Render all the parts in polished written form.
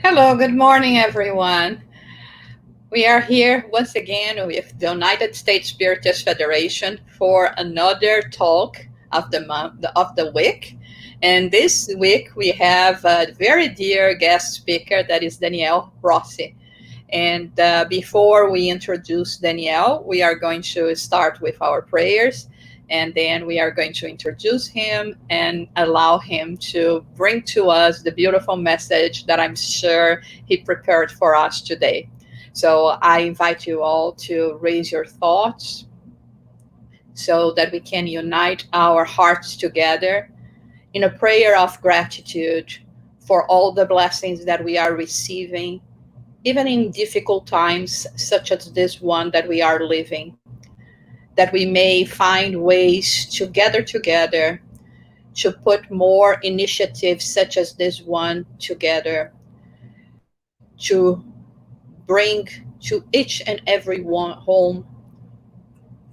Hello, good morning, everyone. We are here once again with the United States Spiritist Federation for another talk of the month of the week. And this week we have a very dear guest speaker that is Danielle Rossi. And before we introduce Danielle, we are going to start with our prayers. And then we are going to introduce him and allow him to bring to us the beautiful message that I'm sure he prepared for us today. So I invite you all to raise your thoughts so that we can unite our hearts together in a prayer of gratitude for all the blessings that we are receiving even in difficult times such as this one that we are living, that we may find ways to gather together, to put more initiatives such as this one together, to bring to each and every one home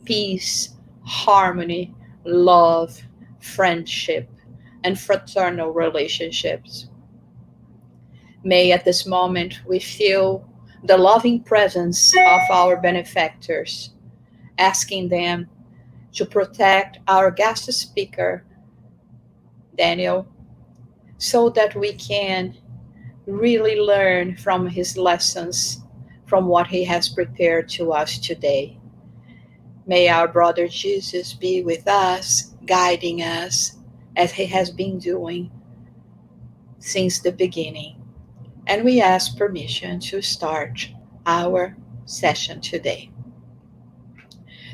peace, harmony, love, friendship, and fraternal relationships. May at this moment we feel the loving presence of our benefactors, asking them to protect our guest speaker, Daniel, so that we can really learn from his lessons, from what he has prepared to us today. May our brother Jesus be with us, guiding us as he has been doing since the beginning. And we ask permission to start our session today.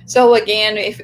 So again, if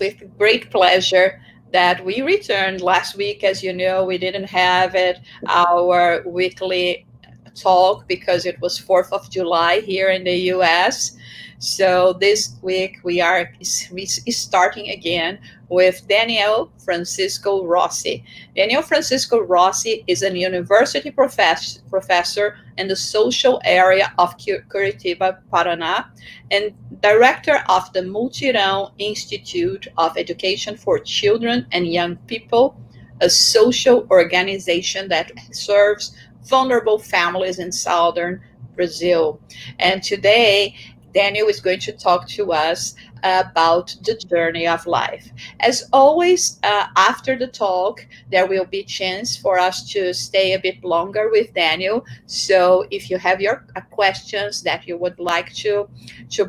with great pleasure that we returned last week, as you know, we didn't have it our weekly talk because it was 4th of July here in the US. So this week we are starting again with Daniel Francisco Rossi. Daniel Francisco Rossi is a university professor in the social area of Curitiba, Paraná, and director of the Multirão Institute of Education for Children and Young People, a social organization that serves vulnerable families in southern Brazil. And today, Daniel is going to talk to us about the journey of life. As always, after the talk, there will be chance for us to stay a bit longer with Daniel. So if you have your questions that you would like to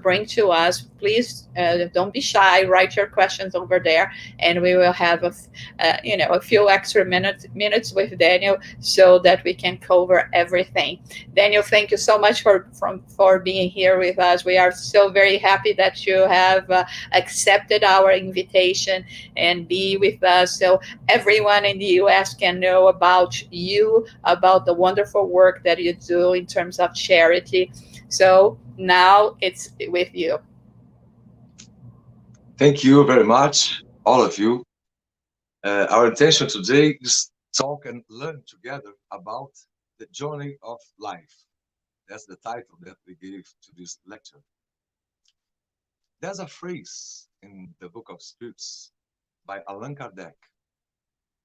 bring to us, please don't be shy. Write your questions over there, and we will have a few extra minutes with Daniel so that we can cover everything. Daniel, thank you so much for being here with us. We are so very happy that you have accepted our invitation and be with us, so everyone in the U.S. can know about you, about the wonderful work that you do in terms of charity. So now it's with you. Thank you very much, all of you. Our intention today is talk and learn together about the journey of life. That's the title that we gave to this lecture. There's a phrase in the Book of Spirits by Allan Kardec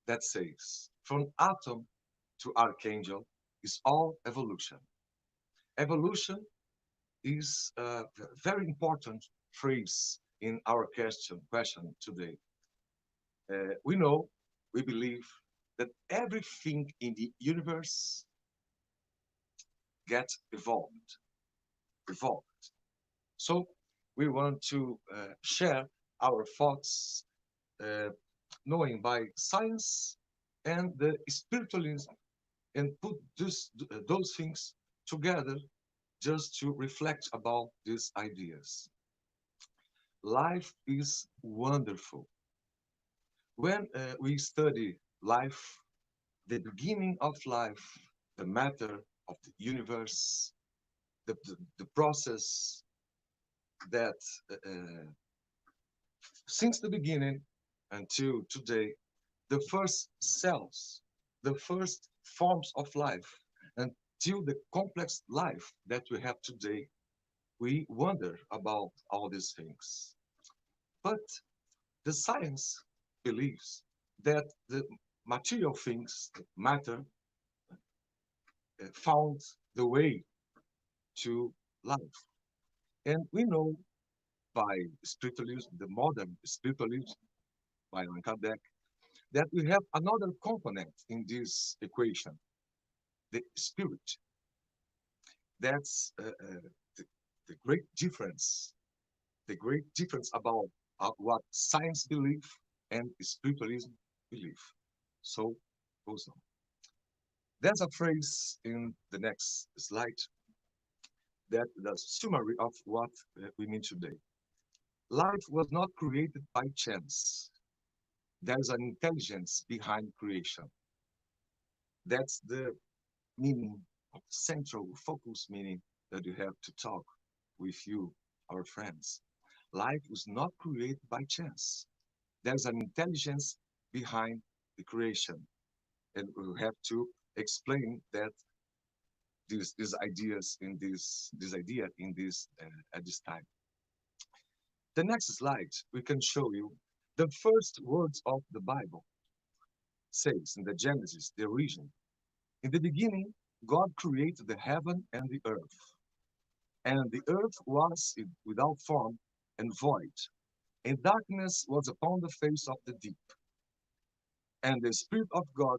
that says, from atom to archangel is all evolution. Evolution is a very important phrase in our question today. We know, we believe that everything in the universe gets evolved. So we want to share our thoughts, uh, knowing by science and the spiritualism, and put those things together just to reflect about these ideas. Life is wonderful. When we study life, the beginning of life, the matter of the universe, the process that since the beginning until today, the first cells, the first forms of life, until the complex life that we have today, we wonder about all these things. But the science believes that the material things, matter, found the way to life. And we know by spiritualism, the modern spiritualism by Allan Kardec, that we have another component in this equation, the spirit. That's the, the great difference, the great difference about what science believe and spiritualism believe. So goes on. There's a phrase in the next slide that the summary of what we mean today. Life was not created by chance. There's an intelligence behind creation. That's the meaning of the central focus meaning that you have to talk with you, our friends. Life was not created by chance. There's an intelligence behind the creation. And we have to explain that these ideas in this idea in this at this time. The next slide we can show you the first words of the Bible says in the Genesis, the origin. In the beginning, God created the heaven and the earth. And the earth was without form and void, and darkness was upon the face of the deep. And the Spirit of God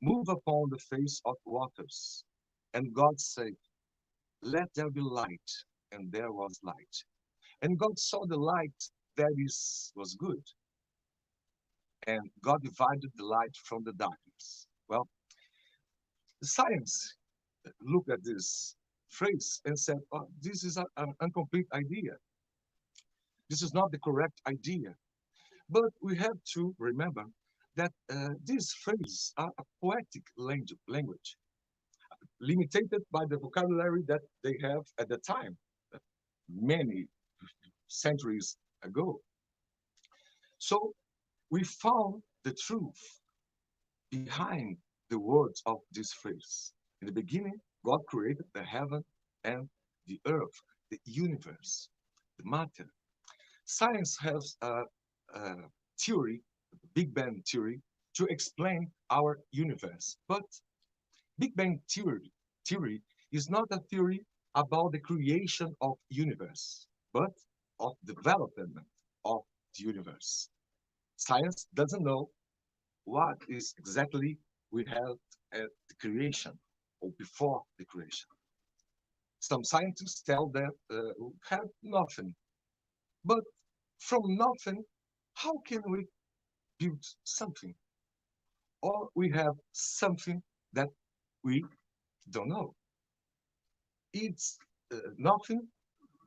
moved upon the face of waters. And God said, let there be light, and there was light. And God saw the light that was good, and God divided the light from the darkness. Well, science looked at this phrase and said, oh, this is an incomplete idea. This is not the correct idea. But we have to remember that these phrases are a poetic language, limited by the vocabulary that they have at the time, many centuries ago. So we found the truth behind the words of this phrase. In the beginning, God created the heaven and the earth, the universe, the matter. Science has a theory, Big Bang theory, to explain our universe. But Big Bang theory is not a theory about the creation of universe, but of development of the universe. Science doesn't know what is exactly we have at the creation or before the creation. Some scientists tell that we have nothing, but from nothing, how can we build something? Or we have something that we don't know. It's nothing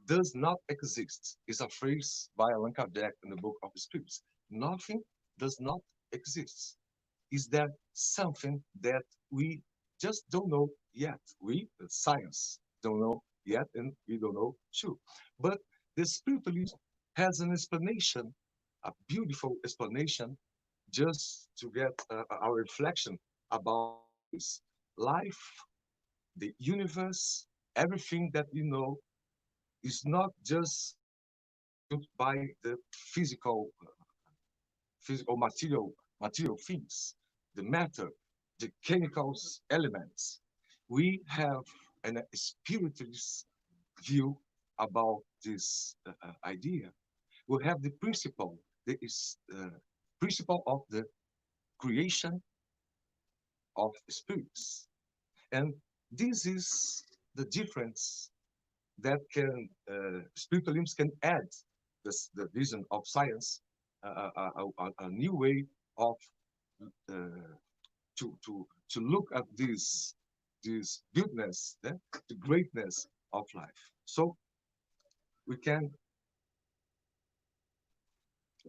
does not exist. Is a phrase by Allan Kardec in the book of the Spirits. Nothing does not exist. Is there something that we just don't know yet? We, science, don't know yet, and we don't know too. But the spiritualist has an explanation, a beautiful explanation, just to get our reflection about this life, the universe, everything that we know is not just built by the physical material things, the matter, the chemicals elements. We have a spiritualist view about this idea. We have the principle, the principle of the creation of spirits. And this is the difference that can spiritualism can add the vision of science, a new way of uh, to look at this goodness, the greatness of life. So we can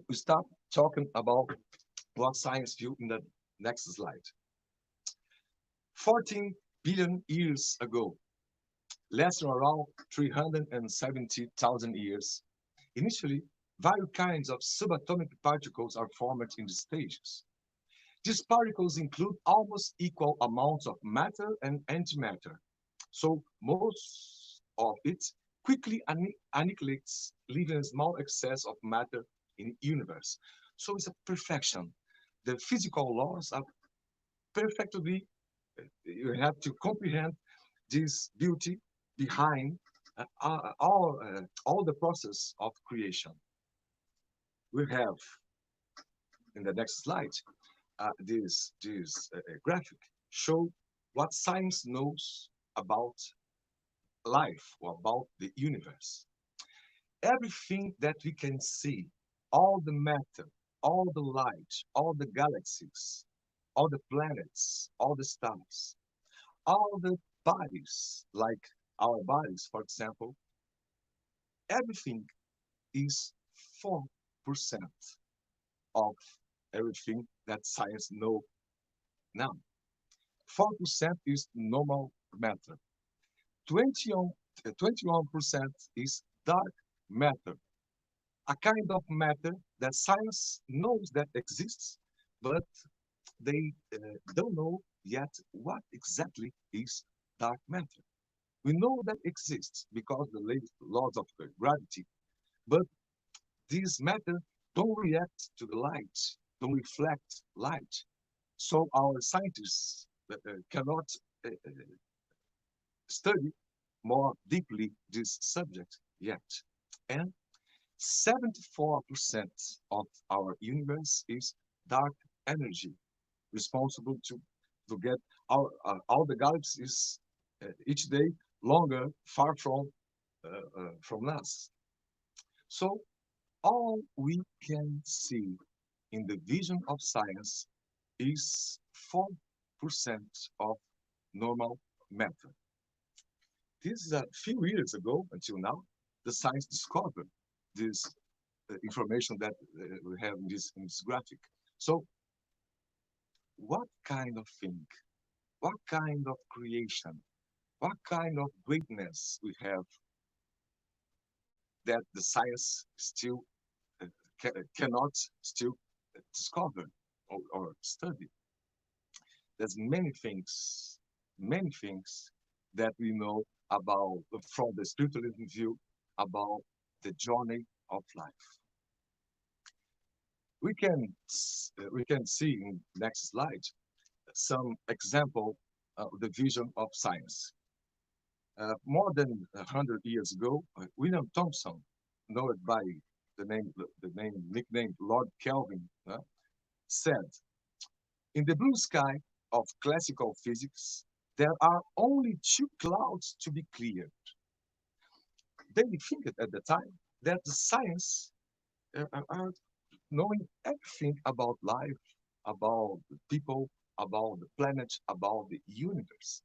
we start talking about what science view in the next slide. 14 billion years ago, less than around 370,000 years, initially, various kinds of subatomic particles are formed in the stages. These particles include almost equal amounts of matter and antimatter. So most of it quickly annihilates, leaving a small excess of matter in the universe. So it's a perfection. The physical laws are perfectly, you have to comprehend this beauty behind all the process of creation. We have in the next slide this graphic show what science knows about life or about the universe. Everything that we can see, all the matter, all the light, all the galaxies, all the planets, all the stars, all the bodies, like our bodies, for example, everything is 4% of everything that science know now. 4% is normal matter. 20 21% is dark matter, a kind of matter that science knows that exists, but they don't know yet what exactly is dark matter. We know that exists because the laws of gravity, but this matter don't react to the light, don't reflect light. So our scientists cannot study more deeply this subject yet. And 74% of our universe is dark energy, responsible to get all the galaxies each day longer, far from us. So all we can see in the vision of science is 4% of normal matter. This is a few years ago until now, the science discovered this information that we have in this graphic. So what kind of thing, what kind of creation, what kind of greatness we have that the science still uh, cannot still discover or study. There's many things that we know about from the spiritualism view about the journey of life. We can see in next slide some example of the vision of science. More than 100 years ago, William Thomson, known by the nickname Lord Kelvin, said, "In the blue sky of classical physics, there are only two clouds to be cleared." They think at the time that the science are knowing everything about life, about the people, about the planet, about the universe.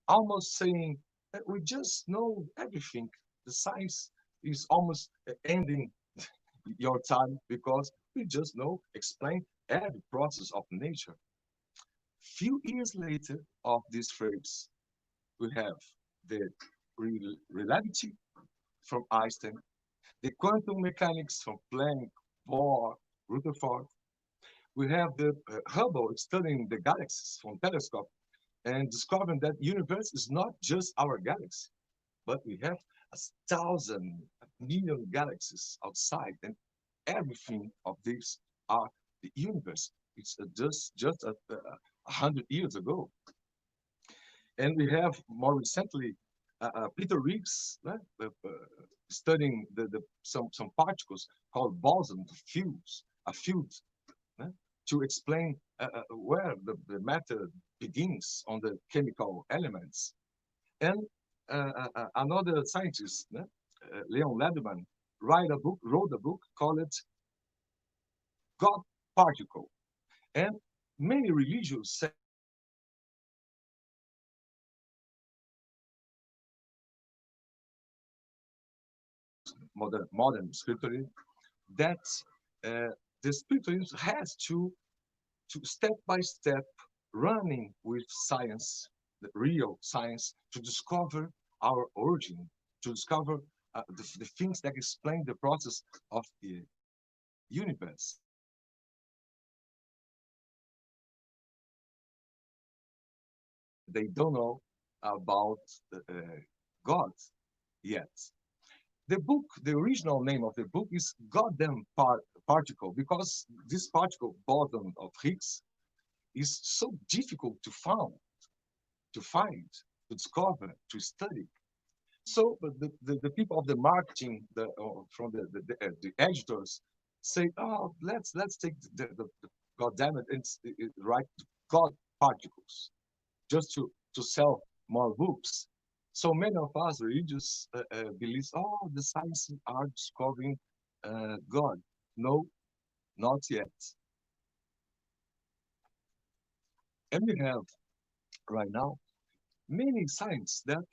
Almost saying that we just know everything. The science is almost ending your time because we just know, explain every process of nature. Few years later of this phrase, we have the relativity from Einstein, the quantum mechanics from Planck, Bohr, Rutherford. We have the Hubble studying the galaxies from telescope and discovering that universe is not just our galaxy, but we have 1,000 million galaxies outside, and everything of these are the universe. It's just 100 years ago. And we have more recently Peter Riggs studying some particles called boson fields, a field, uh, to explain where the matter begins on the chemical elements. And another scientist, Leon Lederman, wrote a book called God Particle. And many religions say modern spiritualism that the spiritualism has to step by step running with science, the real science, to discover our origin, to discover the things that explain the process of the universe. They don't know about God yet. The book, the original name of the book is Goddamn Particle, because this particle, boson of Higgs, is so difficult to find, to discover, to study. So the people of the marketing, from the editors, say, oh, let's take the God damn it, write God particles just to sell more books. So many of us religious believe, oh, the science are discovering God. No, not yet. And we have right now many scientists that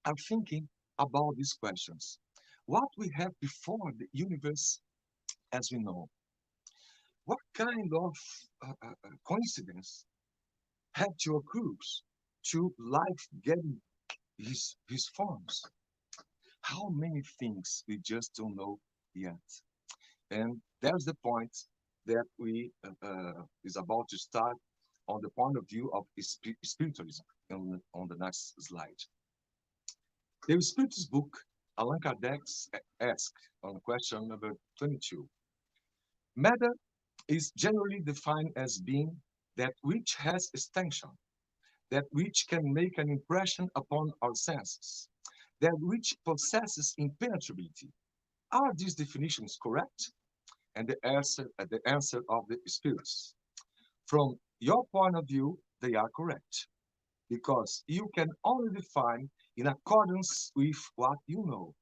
are thinking about these questions. What we have before the universe as we know? What kind of coincidence had to occur to life getting his forms? How many things we just don't know yet? And there's the point that we is about to start on the point of view of spiritualism on the next slide. The Spiritist book, Allan Kardec asks on question number 22. Matter is generally defined as being that which has extension, that which can make an impression upon our senses, that which possesses impenetrability. Are these definitions correct? And the answer of the spirits. From your point of view, they are correct because you can only define in accordance with what you know.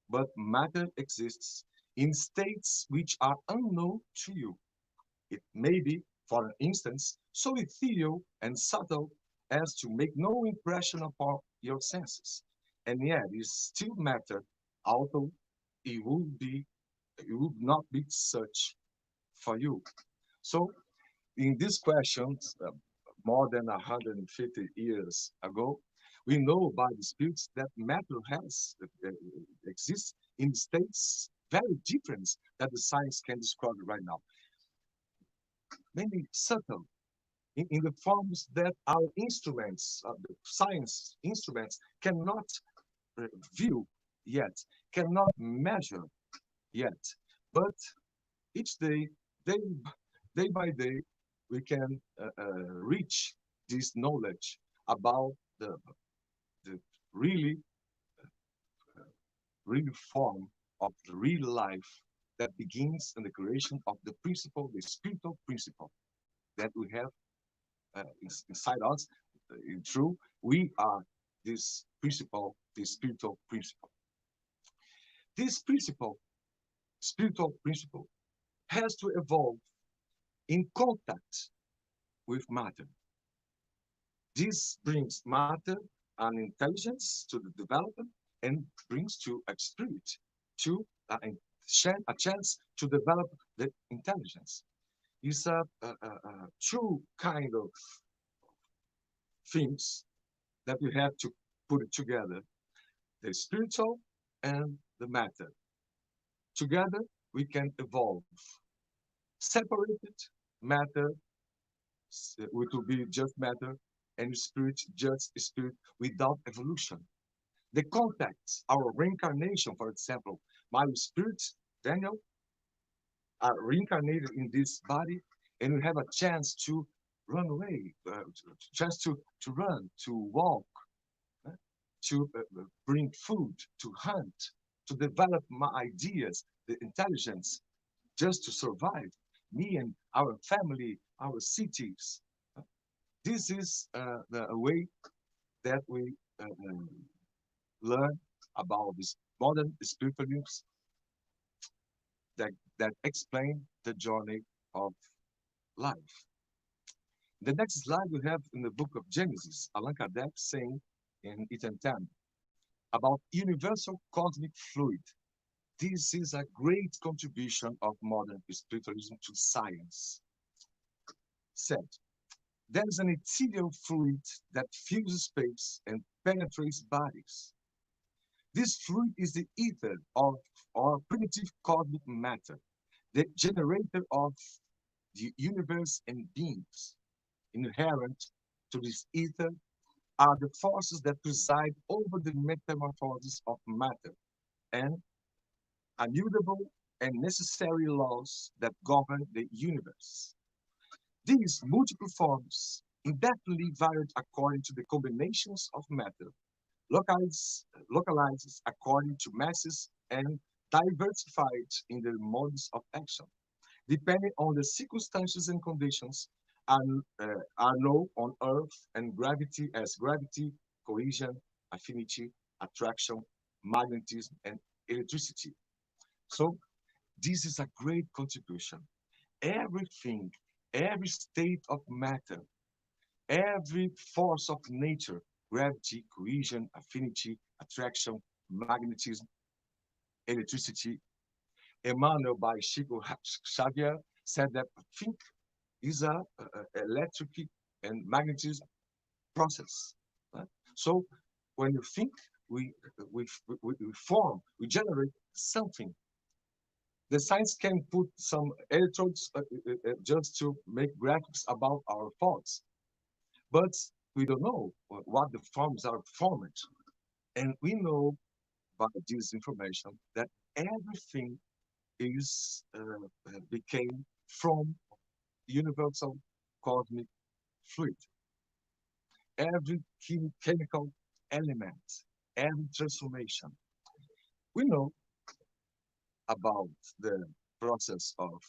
But matter exists in states which are unknown to you. It may be, for instance, so ethereal and subtle as to make no impression upon your senses, and yet it still matter, although it would be it would not be such for you. So, in these questions, more than 150 years ago, we know by the spirits that matter has exists in states very different that the science can describe right now. Many subtle in the forms that our instruments, the science instruments, cannot view yet, cannot measure yet. But each day, day, day by day, we can reach this knowledge about the really, really form of the real life that begins in the creation of the principle, the spiritual principle that we have inside us. In true, we are this principle, this spiritual principle. This principle, spiritual principle, has to evolve in contact with matter. This brings matter and intelligence to the development and brings to a spirit to a chance to develop the intelligence. It's a two kind of things that we have to put it together, the spiritual and the matter. Together, we can evolve. Separated matter, which will be just matter, and spirit, just spirit, without evolution. The contact, our reincarnation, for example, my spirit, Daniel, are reincarnated in this body, and we have a chance to run away, chance to run, to walk, uh, to bring food, to hunt, to develop my ideas, the intelligence, just to survive, me and our family, our cities. This is the way that we learn about this modern spiritualism that, that explain the journey of life. The next slide we have in the book of Genesis, Allan Kardec saying in Item 10 about universal cosmic fluid. This is a great contribution of modern spiritualism to science. Said, there is an ethereal fluid that fills space and penetrates bodies. This fluid is the ether of our primitive cosmic matter, the generator of the universe and beings. Inherent to this ether are the forces that preside over the metamorphosis of matter and immutable and necessary laws that govern the universe. These multiple forms indefinitely varied according to the combinations of matter, localized according to masses, and diversified in their modes of action, depending on the circumstances and conditions are, are known on Earth and gravity as gravity, cohesion, affinity, attraction, magnetism, and electricity. So this is a great contribution. Everything, every state of matter, every force of nature, gravity, cohesion, affinity, attraction, magnetism, electricity, Emmanuel by Chico Xavier said that think is a electric and magnetism process. Right? So when you think, we, we form, we generate something. The science can put some electrodes just to make graphics about our thoughts, but we don't know what the forms are formed. And we know by this information that everything is became from universal cosmic fluid. Every chemical element, every transformation. We know about the process of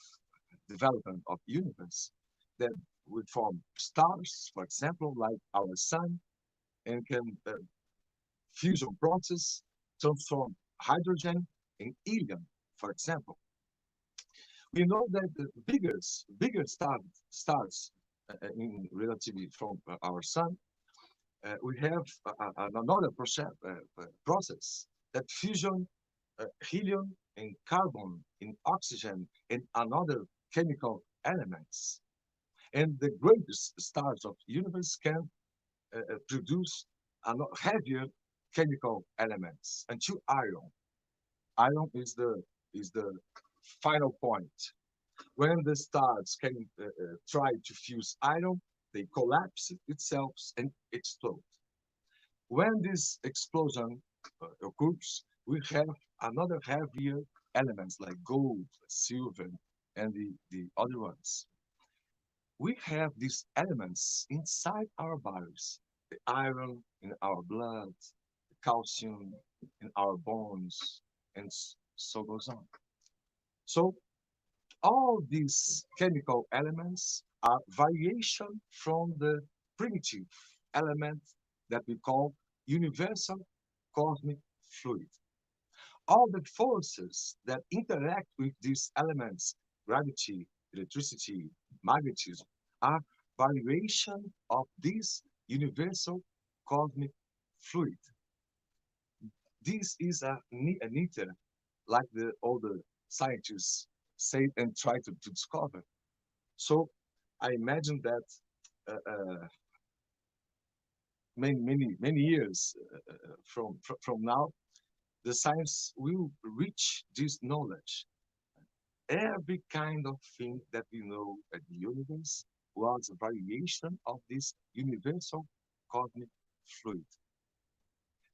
development of universe that we form stars, for example, like our sun, and can fusion process transform hydrogen in helium, for example. We know that the bigger stars in relativity from our sun, we have another process that fusion helium and carbon in oxygen and another chemical elements. And the greatest stars of the universe can produce heavier chemical elements until iron. Iron is the final point. When the stars can try to fuse iron, they collapse itself and explode. When this explosion occurs, we have another heavier elements like gold, silver, and the other ones. We have these elements inside our bodies, the iron in our blood, the calcium in our bones, and so goes on. So all these chemical elements are variation from the primitive element that we call universal cosmic fluid. All the forces that interact with these elements, gravity, electricity, magnetism, are variation of this universal cosmic fluid. This is an ether, like the older scientists say and try to discover. So I imagine that many years from now, the science will reach this knowledge. Every kind of thing that we know at the universe was a variation of this universal cosmic fluid.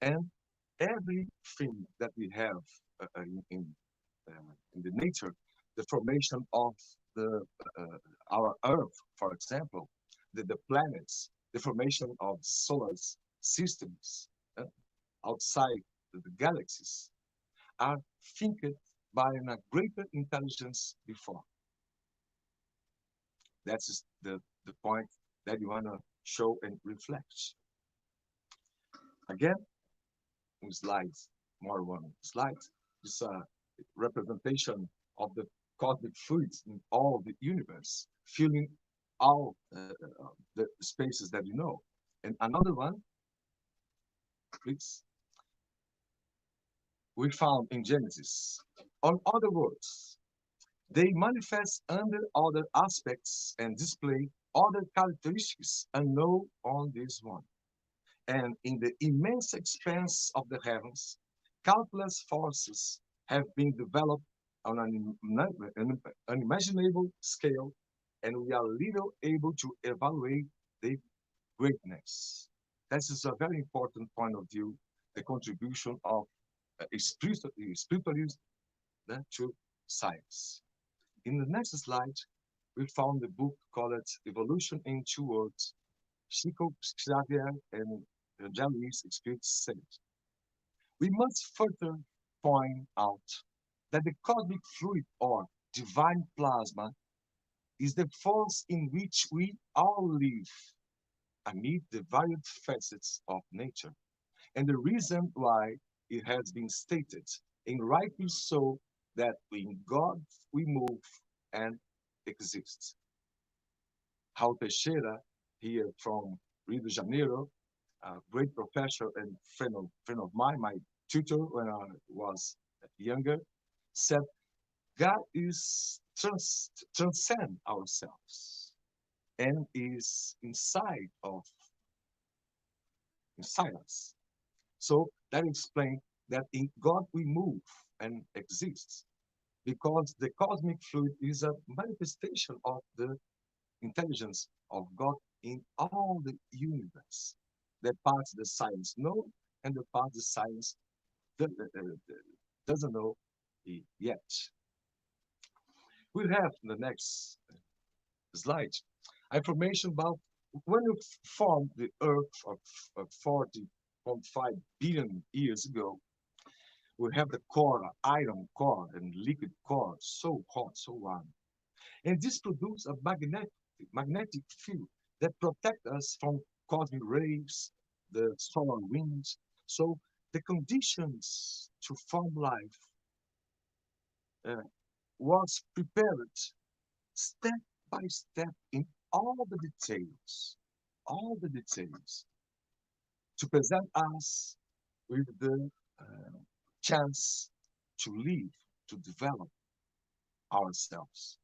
And everything that we have in the nature, the formation of the our Earth, for example, the planets, the formation of solar systems outside the galaxies, are thinked by a greater intelligence before. That's the point that you want to show and reflect. Again, in slides, more one slide, is a representation of the cosmic fluids in all the universe, filling all the spaces that you know. And another one, please, we found in Genesis. On other words, they manifest under other aspects and display other characteristics unknown on this one. And in the immense expanse of the heavens, countless forces have been developed on an unimaginable scale, and we are little able to evaluate their greatness. This is a very important point of view, the contribution of spiritualism to science. In the next slide, we found a book called Evolution in Two Words Chico, Xavier, and Japanese experience said. We must further point out that the cosmic fluid or divine plasma is the force in which we all live amid the varied facets of nature, and the reason why it has been stated, and rightly so, that in God we move and exist. Raul Teixeira, here from Rio de Janeiro, a great professor and friend of mine, my tutor when I was younger, said, God is transcend ourselves and is inside us. So that explains that in God we move and exist because the cosmic fluid is a manifestation of the intelligence of God in all the universe. The parts the science know and the parts the science doesn't know yet. We'll have the next slide information about when we formed the Earth of 40.5 billion years ago. We have the core, iron core, and liquid core, so hot, so warm. And this produces a magnetic field that protects us from cosmic rays, the solar winds. So the conditions to form life uh, was prepared step by step in all the details to present us with the uh, chance to live, to develop ourselves.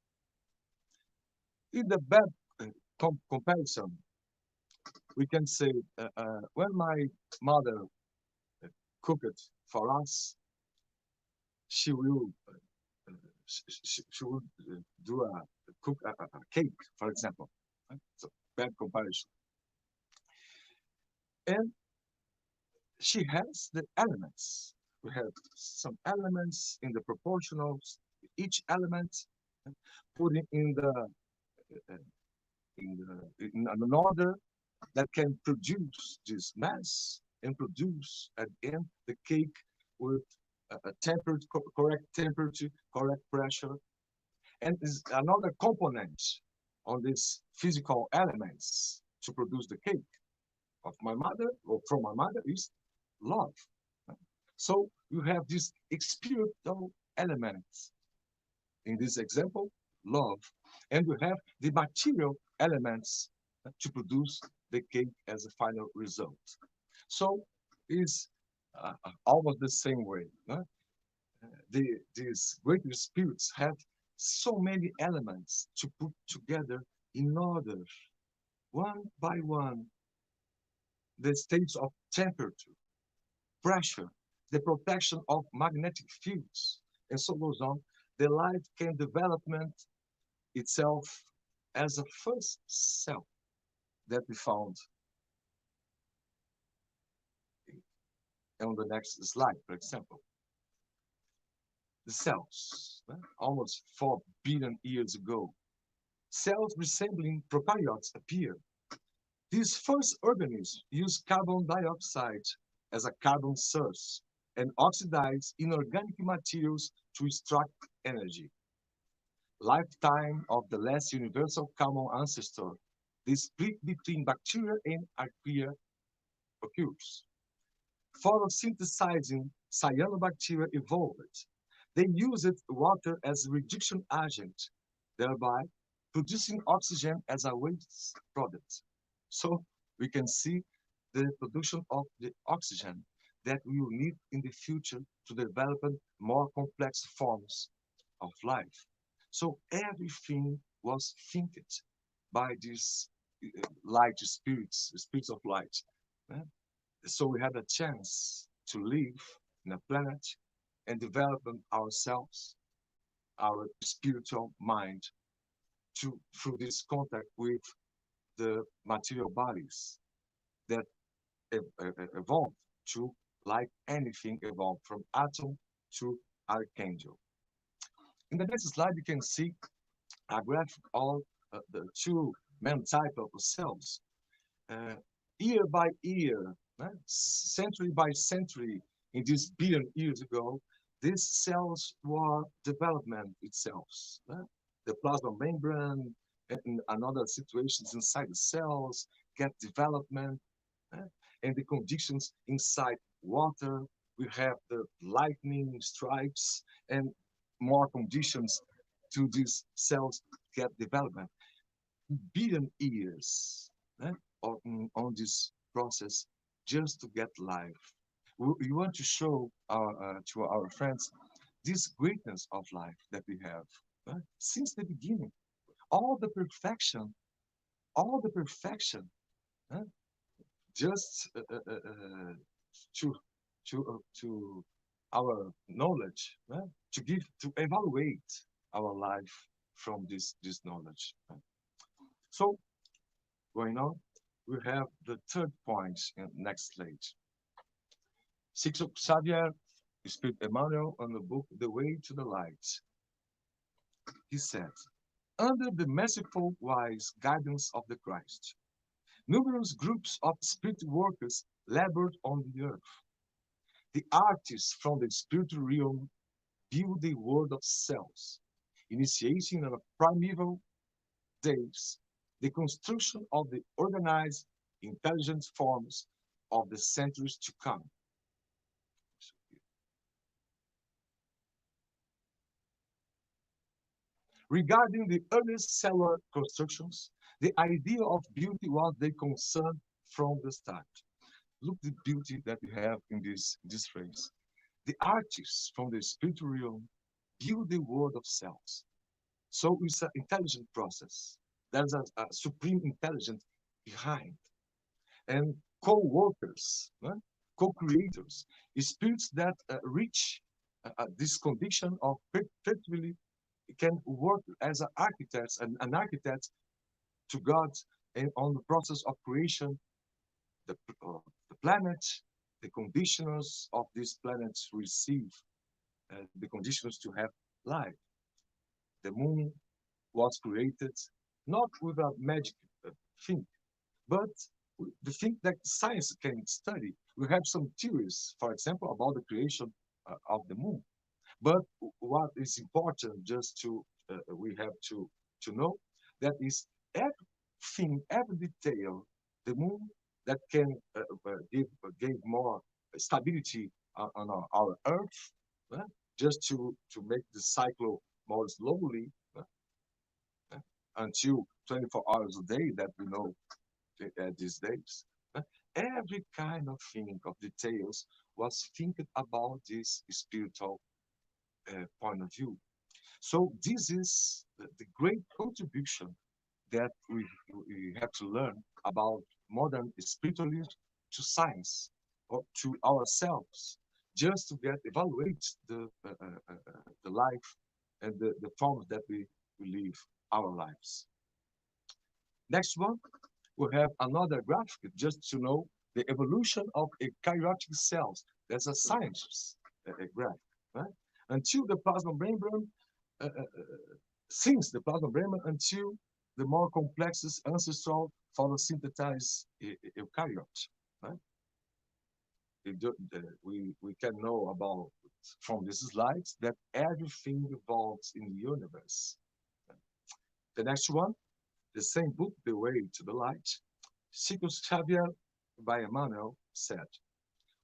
In the bad comparison, we can say when my mother cooked for us, she will she will do a cake, for example. Right? So bad comparison, and she has the elements. We have some elements in the proportionals. Each element putting uh, in an order that can produce this mass and produce at the end the cake with a correct temperature, correct pressure, and is another component on these physical elements to produce the cake of my mother or from my mother is love. So you have this spiritual elements in this example, love, and you have the material elements to produce the cake as a final result. So it's almost the same way. No? These greater spirits have so many elements to put together in order, one by one, the states of temperature, pressure, the protection of magnetic fields, and so goes on. The life can development itself as a first cell that we found on the next slide, for example. The cells, almost 4 billion years ago, cells resembling prokaryotes appeared. These first organisms use carbon dioxide as a carbon source and oxidize inorganic materials to extract energy. Lifetime of the last universal common ancestor, the split between bacteria and archaea occurs. Photosynthesizing cyanobacteria evolved. They used water as a reduction agent, thereby producing oxygen as a waste product. So we can see the production of the oxygen that we will need in the future to develop more complex forms of life. So everything was thinked by these light spirits, spirits of light. eh? So we had a chance to live in a planet and develop ourselves, our spiritual mind, through this contact with the material bodies that evolved to, like anything, evolved from atom to archangel. In the next slide, you can see a graph of the two main type of cells. uh, year by year, century by century, in this billion years ago, these cells were development itself. The plasma membrane and another situations inside the cells get development, uh, and the conditions inside water. We have the lightning strikes and more conditions to these cells get development. Billion years on this process just to get life. We want to show to our friends this greatness of life that we have since the beginning. All the perfection, all the perfection, uh, just to to our knowledge, to give to evaluate our life from this knowledge. So going on, we have the third point in next slide. Chico Xavier, Spirit Emmanuel, on the book The Way to the Light. He said, under the merciful, wise guidance of the Christ, numerous groups of spirit workers labored on the earth. The artists from the spiritual realm built the world of cells, initiating in the primeval days the construction of the organized, intelligent forms of the centuries to come. Regarding the earliest cellular constructions, the idea of beauty was their concern from the start. Look the beauty that we have in this phrase. The artists from the spiritual realm build the world of cells. So it's an intelligent process. There's a supreme intelligence behind. And co-workers, co-creators, spirits that reach this condition of perfectly can work as an architect to God and on the process of creation, the, the planet, the conditioners of these planets receive the conditions to have life. The moon was created not with a magic thing, but the thing that science can study. We have some theories, for example, about the creation of the moon. But what is important just to we have to know that is everything, every detail, the moon that can give more stability on our Earth, just to make the cycle more slowly until 24 hours a day that we know these days. Every kind of thing of details was thinking about this spiritual point of view. So this is the great contribution that we have to learn about modern spiritualism to science or to ourselves, just to get evaluate the life and the forms that we live our lives. Next one, we have another graphic just to know the evolution of eukaryotic cells. That's a science graph, right? Until the plasma membrane, uh, uh, uh, since the plasma membrane until the more complex ancestral photosynthesized eukaryote, right? We can know about from these slides that everything evolves in the universe. The next one, the same book, The Way to the Light, Chico Xavier by Emmanuel said,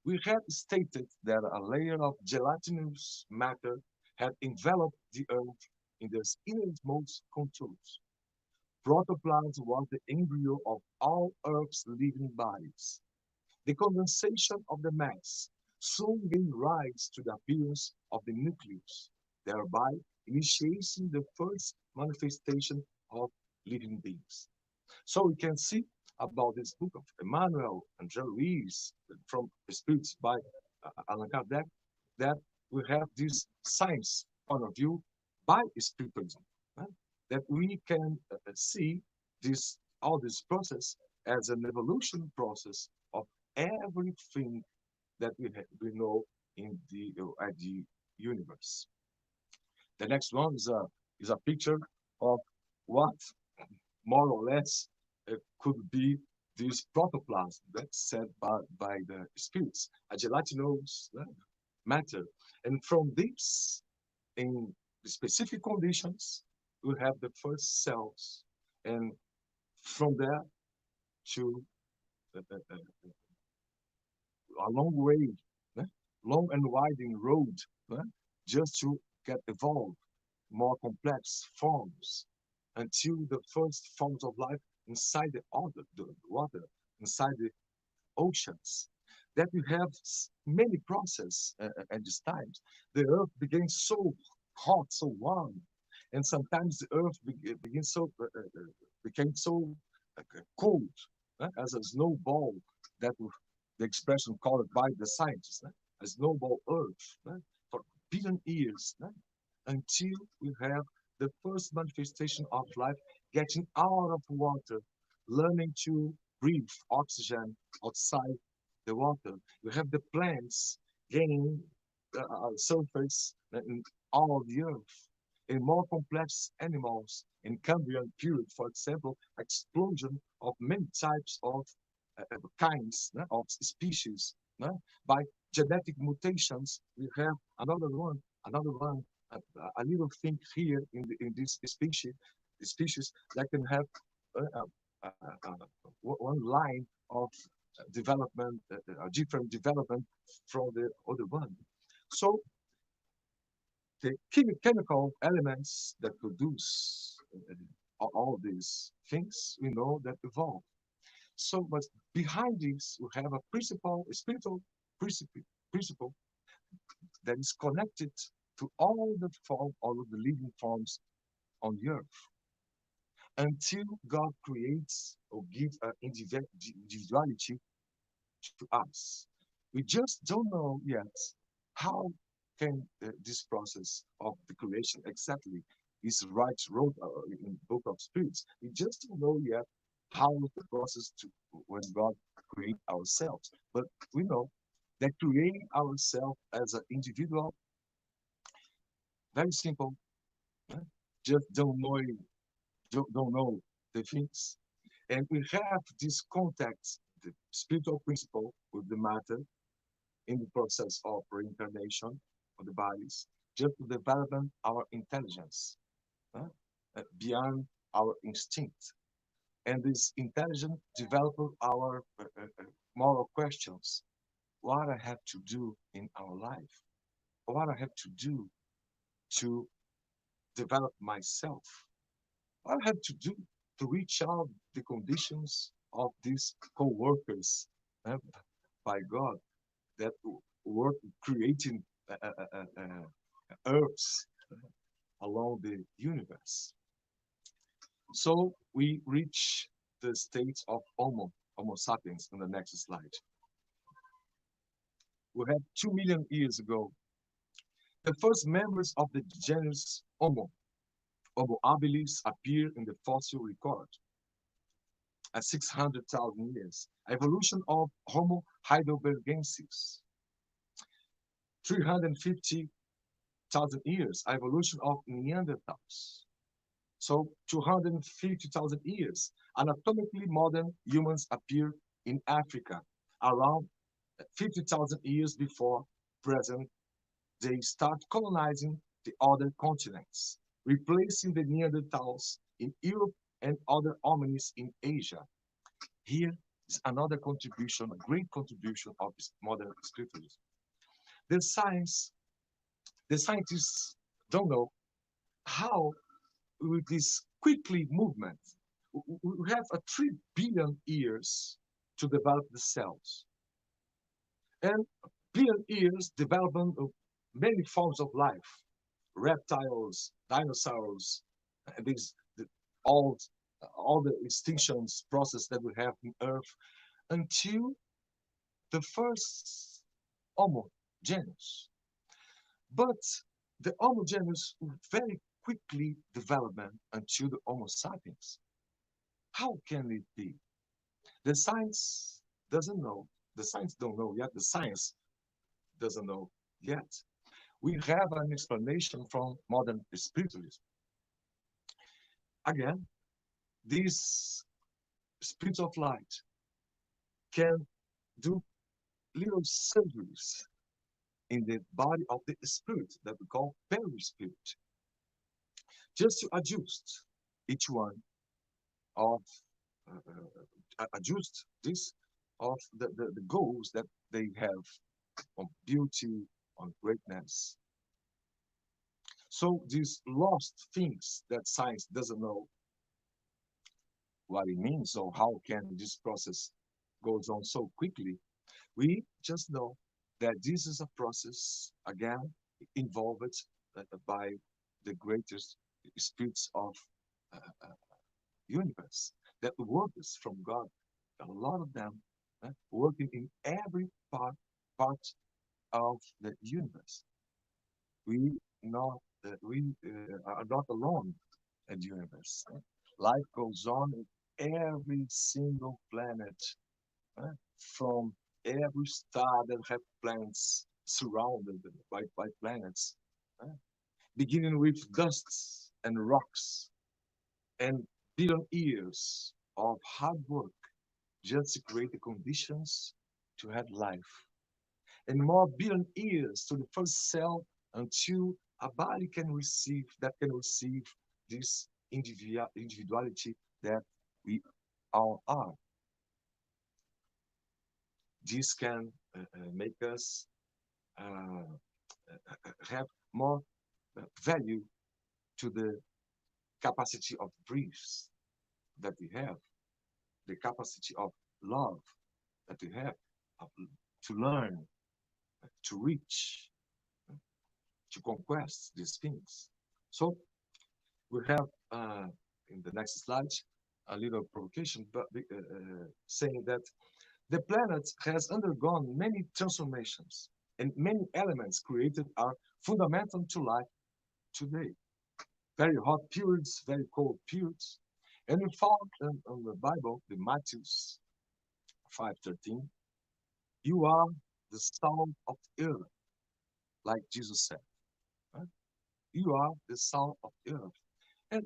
we had stated that a layer of gelatinous matter had enveloped the earth in its innermost contours. Protoplasm was the embryo of all Earth's living bodies. The condensation of the mass soon gave rise to the appearance of the nucleus, thereby initiating the first manifestation of living beings. So we can see about this book of Emmanuel and Jean Louise from Spirits by Allan Kardec that we have this science point of view by spiritualism, right? That we can see this all this process as an evolution process of everything that we know in the universe. The next one is a picture of what more or less could be this protoplasm that's set by the spirits, a gelatinous matter. And from this, in specific conditions, we have the first cells. And from there to a long way, eh, long and winding road, eh, just to get evolved, more complex forms until the first forms of life inside the water, inside the oceans. That we have many processes at this time. The earth begins so hot, so warm, and sometimes the earth begins so became so cold, as a snowball. That the expression called by the scientists, a snowball earth, for billion years, until we have the first manifestation of life getting out of water, learning to breathe oxygen outside the water. You have the plants gaining surface in all of the earth. In more complex animals, in Cambrian period, for example, explosion of many types of kinds of species. By genetic mutations, we have another one, a little thing here in this species that can have uh, uh, uh, one line of development, a different development from the other one. So the chemical elements that produce all these things, we know that evolve. So, but behind this, we have a principle, a spiritual principle, principle that is connected to all of the living forms on the earth until God creates or gives an individuality to us. We just don't know yet how can this process of the creation exactly is right wrote in Book of Spirits. We just don't know yet how the process to when God create ourselves. But we know that creating ourselves as an individual, very simple. eh, Just don't know the things. And we have this contact, the spiritual principle with the matter in the process of reincarnation of the bodies, just to develop our intelligence uh, beyond our instinct. And this intelligence develop our moral questions. What I have to do in our life, what I have to do to develop myself, what I have to do to reach out the conditions of these co-workers uh, by God that work creating Earths along the universe. So we reach the state of Homo sapiens in the next slide. We have 2 million years ago, the first members of the genus Homo habilis, appear in the fossil record at 600,000 years. Evolution of Homo heidelbergensis, 350,000 years. Evolution of Neanderthals. So 250,000 years. Anatomically modern humans appear in Africa around 50,000 years before present. They start colonizing the other continents, replacing the Neanderthals in Europe and other hominids in Asia. Here is another contribution, a great contribution of modern spiritualism. The science, the scientists don't know how with this quickly movement, we have a 3 billion years to develop the cells. And billion years development of many forms of life, reptiles, dinosaurs, and these all all the extinctions process that we have in Earth until the first Homo genus. But the Homo genus very quickly development until the Homo sapiens. How can it be? The science doesn't know. The science don't know yet. The science doesn't know yet. We have an explanation from modern spiritualism. Again, this spirit of light. can do little surgeries in the body of the spirit that we call perispirit, just to adjust each one of adjust this of the goals that they have on beauty, on greatness. So these lost things that science doesn't know what it means or how can this process goes on so quickly, we just know that this is a process again involved by the greatest spirits of uh, uh, universe that works from God. A lot of them working in every part of the universe. We are not alone in the universe. Life goes on in every single planet, from every star that have planets surrounded by planets, uh, beginning with dust and rocks and billion years of hard work just to create the conditions to have life, and more billion years to the first cell until a body can receive this individuality that we all are. This can make us have more value to the capacity of dreams that we have, the capacity of love that we have, of, to learn, to reach, to conquest these things. So we have in the next slide a little provocation, but saying that the planet has undergone many transformations, and many elements created are fundamental to life today. Very hot periods, very cold periods. And we found in the Bible, the Matthew 5:13, you are the salt of the earth, like Jesus said. Right? You are the salt of the earth. And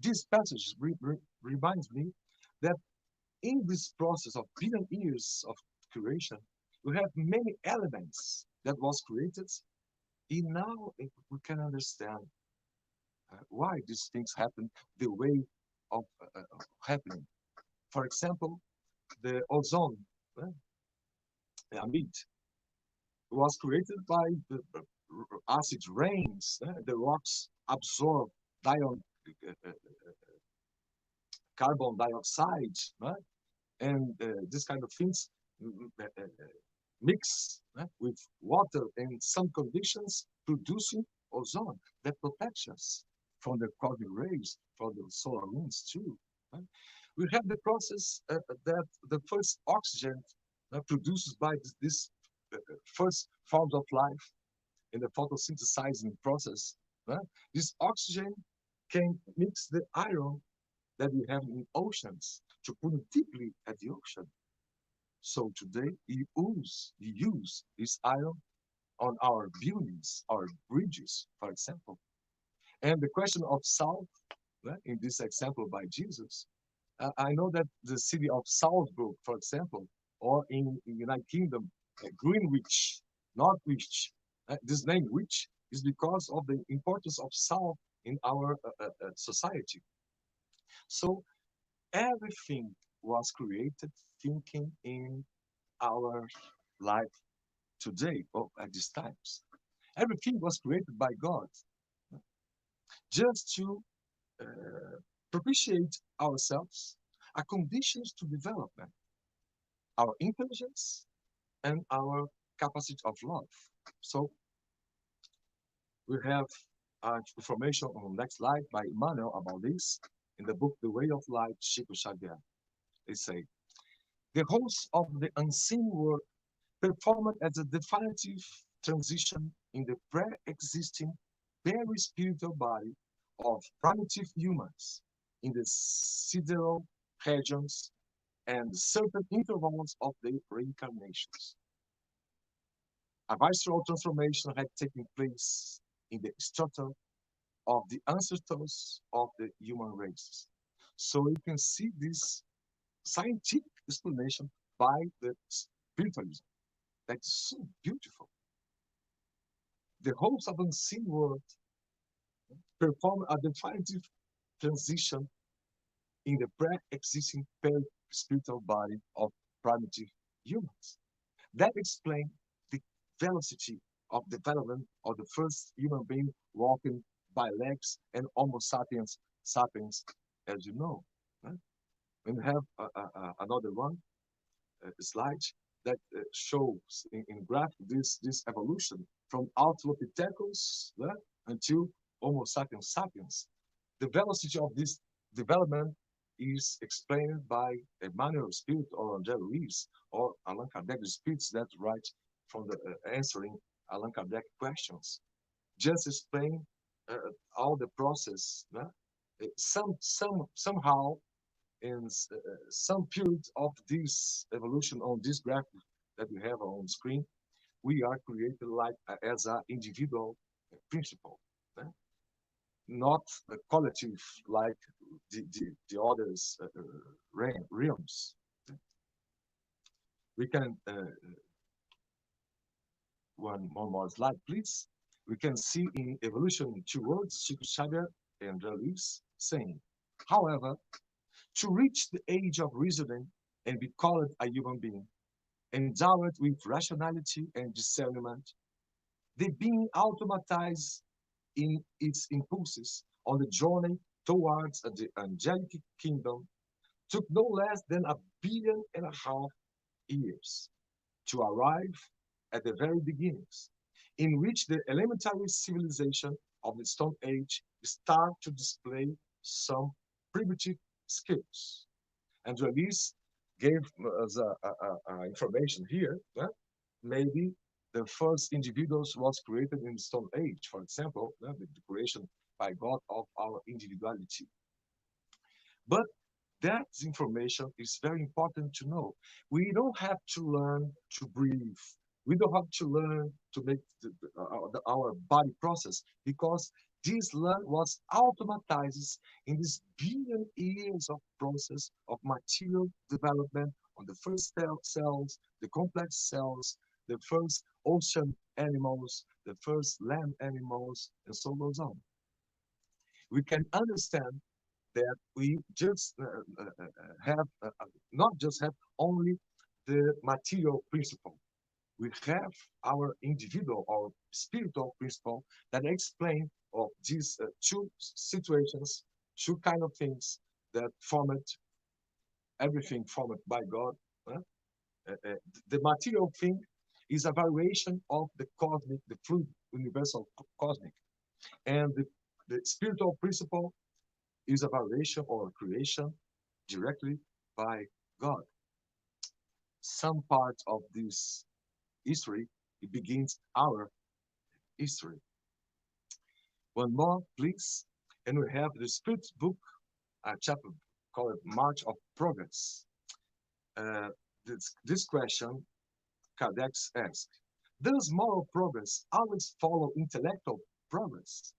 this passage reminds me that in this process of billion years of creation, we have many elements that was created. And now we can understand why these things happen the way of happening. For example, the ozone, amid, was created by the acid rains. The rocks absorb dion, carbon dioxide, and this kind of things mix with water in some conditions, producing ozone that protects us from the cosmic rays, from the solar winds too. Right? We have the process that the first oxygen produced by this first forms of life in the photosynthesizing process. Right? This oxygen can mix the iron that we have in oceans to put it deeply at the ocean. So today you use this iron on our buildings, our bridges, for example. And the question of salt, in this example by Jesus, I know that the city of Salzburg, for example, or in the United Kingdom, Greenwich, Northwich, this name which is because of the importance of salt in our society. So everything was created thinking in our life today or at these times. Everything was created by God just to uh, propitiate ourselves a conditions to development, our intelligence and our capacity of love. So we have information on the next slide by Emmanuel about this in the book The Way of Life, Chico Xavier. They say, the host of the unseen world performed as a definitive transition in the pre-existing very spiritual body of primitive humans in the sidereal regions and certain intervals of their reincarnations. A visceral transformation had taken place in the strata of the ancestors of the human race. So you can see this scientific explanation by the spiritualism. That's so beautiful. The hosts of unseen world perform a definitive transition in the pre-existing spiritual body of primitive humans. That explains the velocity of development of the first human being walking by legs and Homo sapiens, as you know. Right? And we have another one slide that shows in graph this evolution from Australopithecus until Homo sapiens. The velocity of this development is explained by Emmanuel Spirit or Angel Reeves or Allan Kardec Spirits that write from the answering Allan Kardec questions. Just explain uh, all the process. Somehow in some period of this evolution on this graphic that we have on screen, we are created like as an individual principle, né? Not a collective like the others realms. We can one more slide, please. We can see in evolution two words, Chico Xavier and Reliefs, saying, however, to reach the age of reasoning and be called a human being, endowed with rationality and discernment, the being automatized in its impulses on the journey towards the angelic kingdom took no less than 1.5 billion years to arrive at the very beginnings, in which the elementary civilization of the Stone Age start to display some primitive skills. And Release gave us information here that maybe the first individuals was created in the Stone Age, for example, the creation by God of our individuality. But that information is very important to know. We don't have to learn to breathe. We don't have to learn to make our body process because this learn was automatized in this billion years of process of material development on the first cells, the complex cells, the first ocean animals, the first land animals, and so goes on. We can understand that we just have not just have only the material principle. We have our individual or spiritual principle that explain of these two situations, two kind of things that formed everything formed by God. Uh, the material thing is a variation of the cosmic, the fluid universal cosmic, and the spiritual principle is a variation or a creation directly by God. Some part of this history, it begins our history. One more, please. And we have the Spirit book, a chapter called March of Progress. Uh, this question, Kardec asked, does moral progress always follow intellectual progress?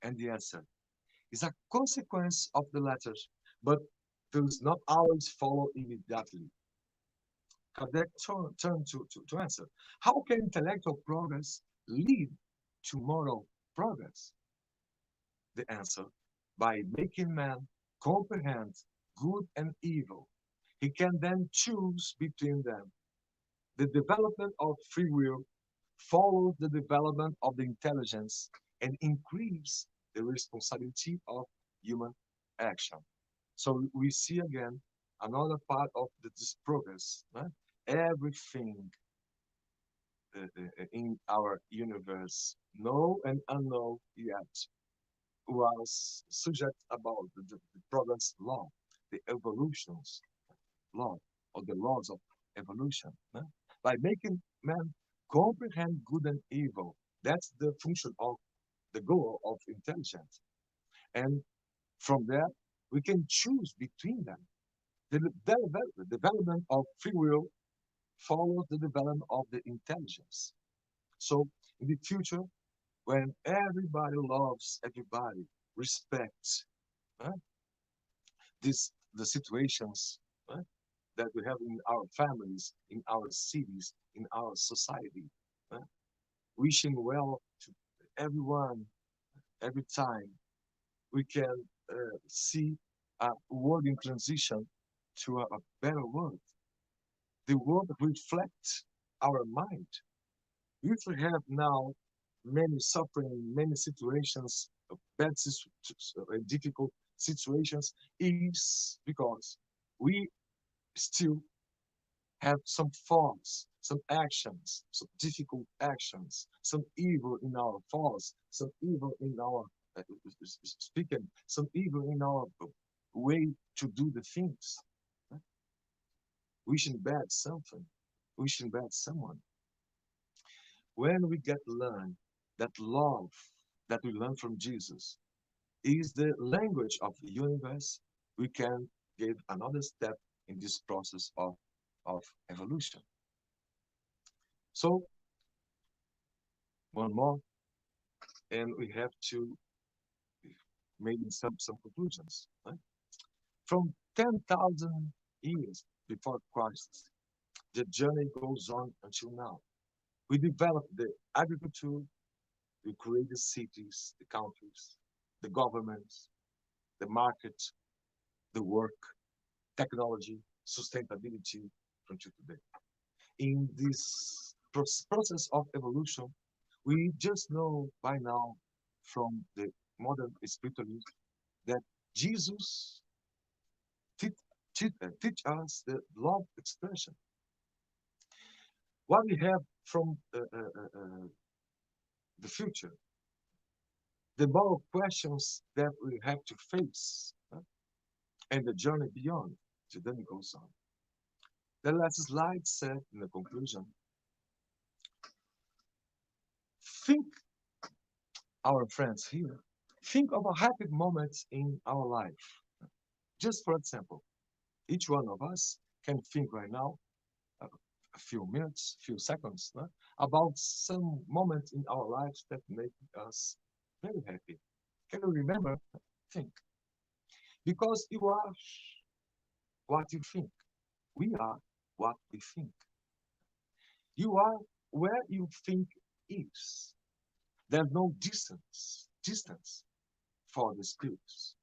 And the answer is a consequence of the latter, but does not always follow immediately. Kardec turned to answer. How can intellectual progress lead to moral progress? The answer, by making man comprehend good and evil. He can then choose between them. The development of free will follows the development of the intelligence and increase the responsibility of human action. So we see again another part of this progress. Right? Everything in our universe, known and unknown yet, was subject about the progress law, the evolutions law, or the laws of evolution. Right? By making man comprehend good and evil, that's the function of the goal of intelligence. And from there, we can choose between them. The development of free will follows the development of the intelligence. So in the future, when everybody loves everybody, respects, right, the situations, right, that we have in our families, in our cities, in our society. uh, Wishing well to everyone every time we can see a world in transition to a better world. The world reflects our mind. If we have now many suffering, many situations, bad, difficult situations, is because we still have some faults, some actions, some difficult actions, some evil in our thoughts, some evil in our speaking, some evil in our way to do the things, uh, wishing bad something, wishing bad someone. When we get learn that love that we learn from Jesus is the language of the universe, we can give another step in this process of evolution. So one more, and we have to maybe some conclusions. Right? From 10,000 years before Christ, the journey goes on until now. We developed the agriculture, we created cities, the countries, the governments, the market, the work, technology, sustainability until today. In this process of evolution, we just know by now from the modern spiritualism that Jesus teach us the love expression. What we have from the future, the moral questions that we have to face, and the journey beyond. So then it goes on. The last slide said in the conclusion, think, our friends here, think of a happy moment in our life. Just for example, each one of us can think right now, a few minutes, few seconds, about some moment in our lives that make us very happy. Can you remember? Think. Because you are what you think. We are what we think. You are where you think is. There's no distance for the spirits.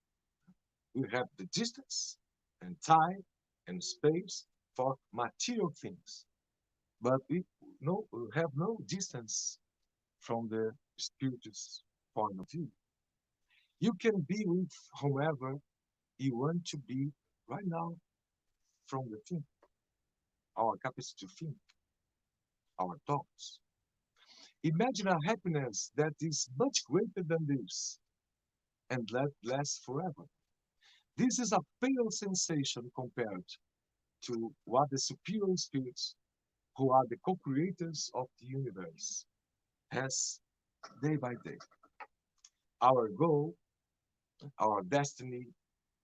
We have the distance and time and space for material things. But we have no distance from the spirit's point of view. You can be with whomever you want to be right now from the think, our capacity to think, our thoughts. Imagine a happiness that is much greater than this and that lasts forever. This is a pale sensation compared to what the superior spirits, who are the co-creators of the universe, has day by day. Our goal, our destiny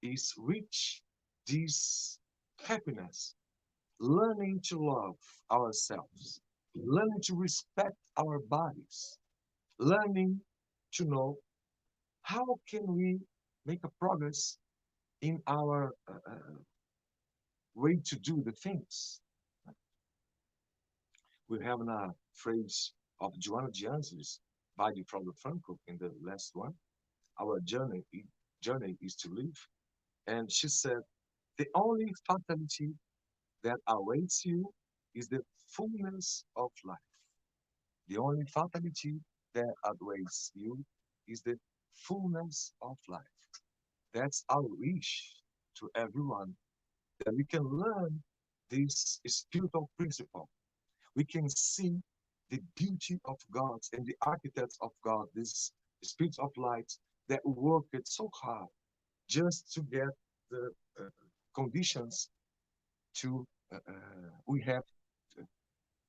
is reach this happiness, learning to love ourselves, learning to respect our bodies, learning to know how can we make a progress in our way to do the things. We have a phrase of Joanna Gianzi's by the Fraude Franco in the last one. Our journey is to live. And she said, the only fatality that awaits you is the fullness of life. The only fatality that awaits you is the fullness of life. That's our wish to everyone, that we can learn this spiritual principle. We can see the beauty of God and the architects of God, these spirits of light that worked so hard just to get the conditions to we have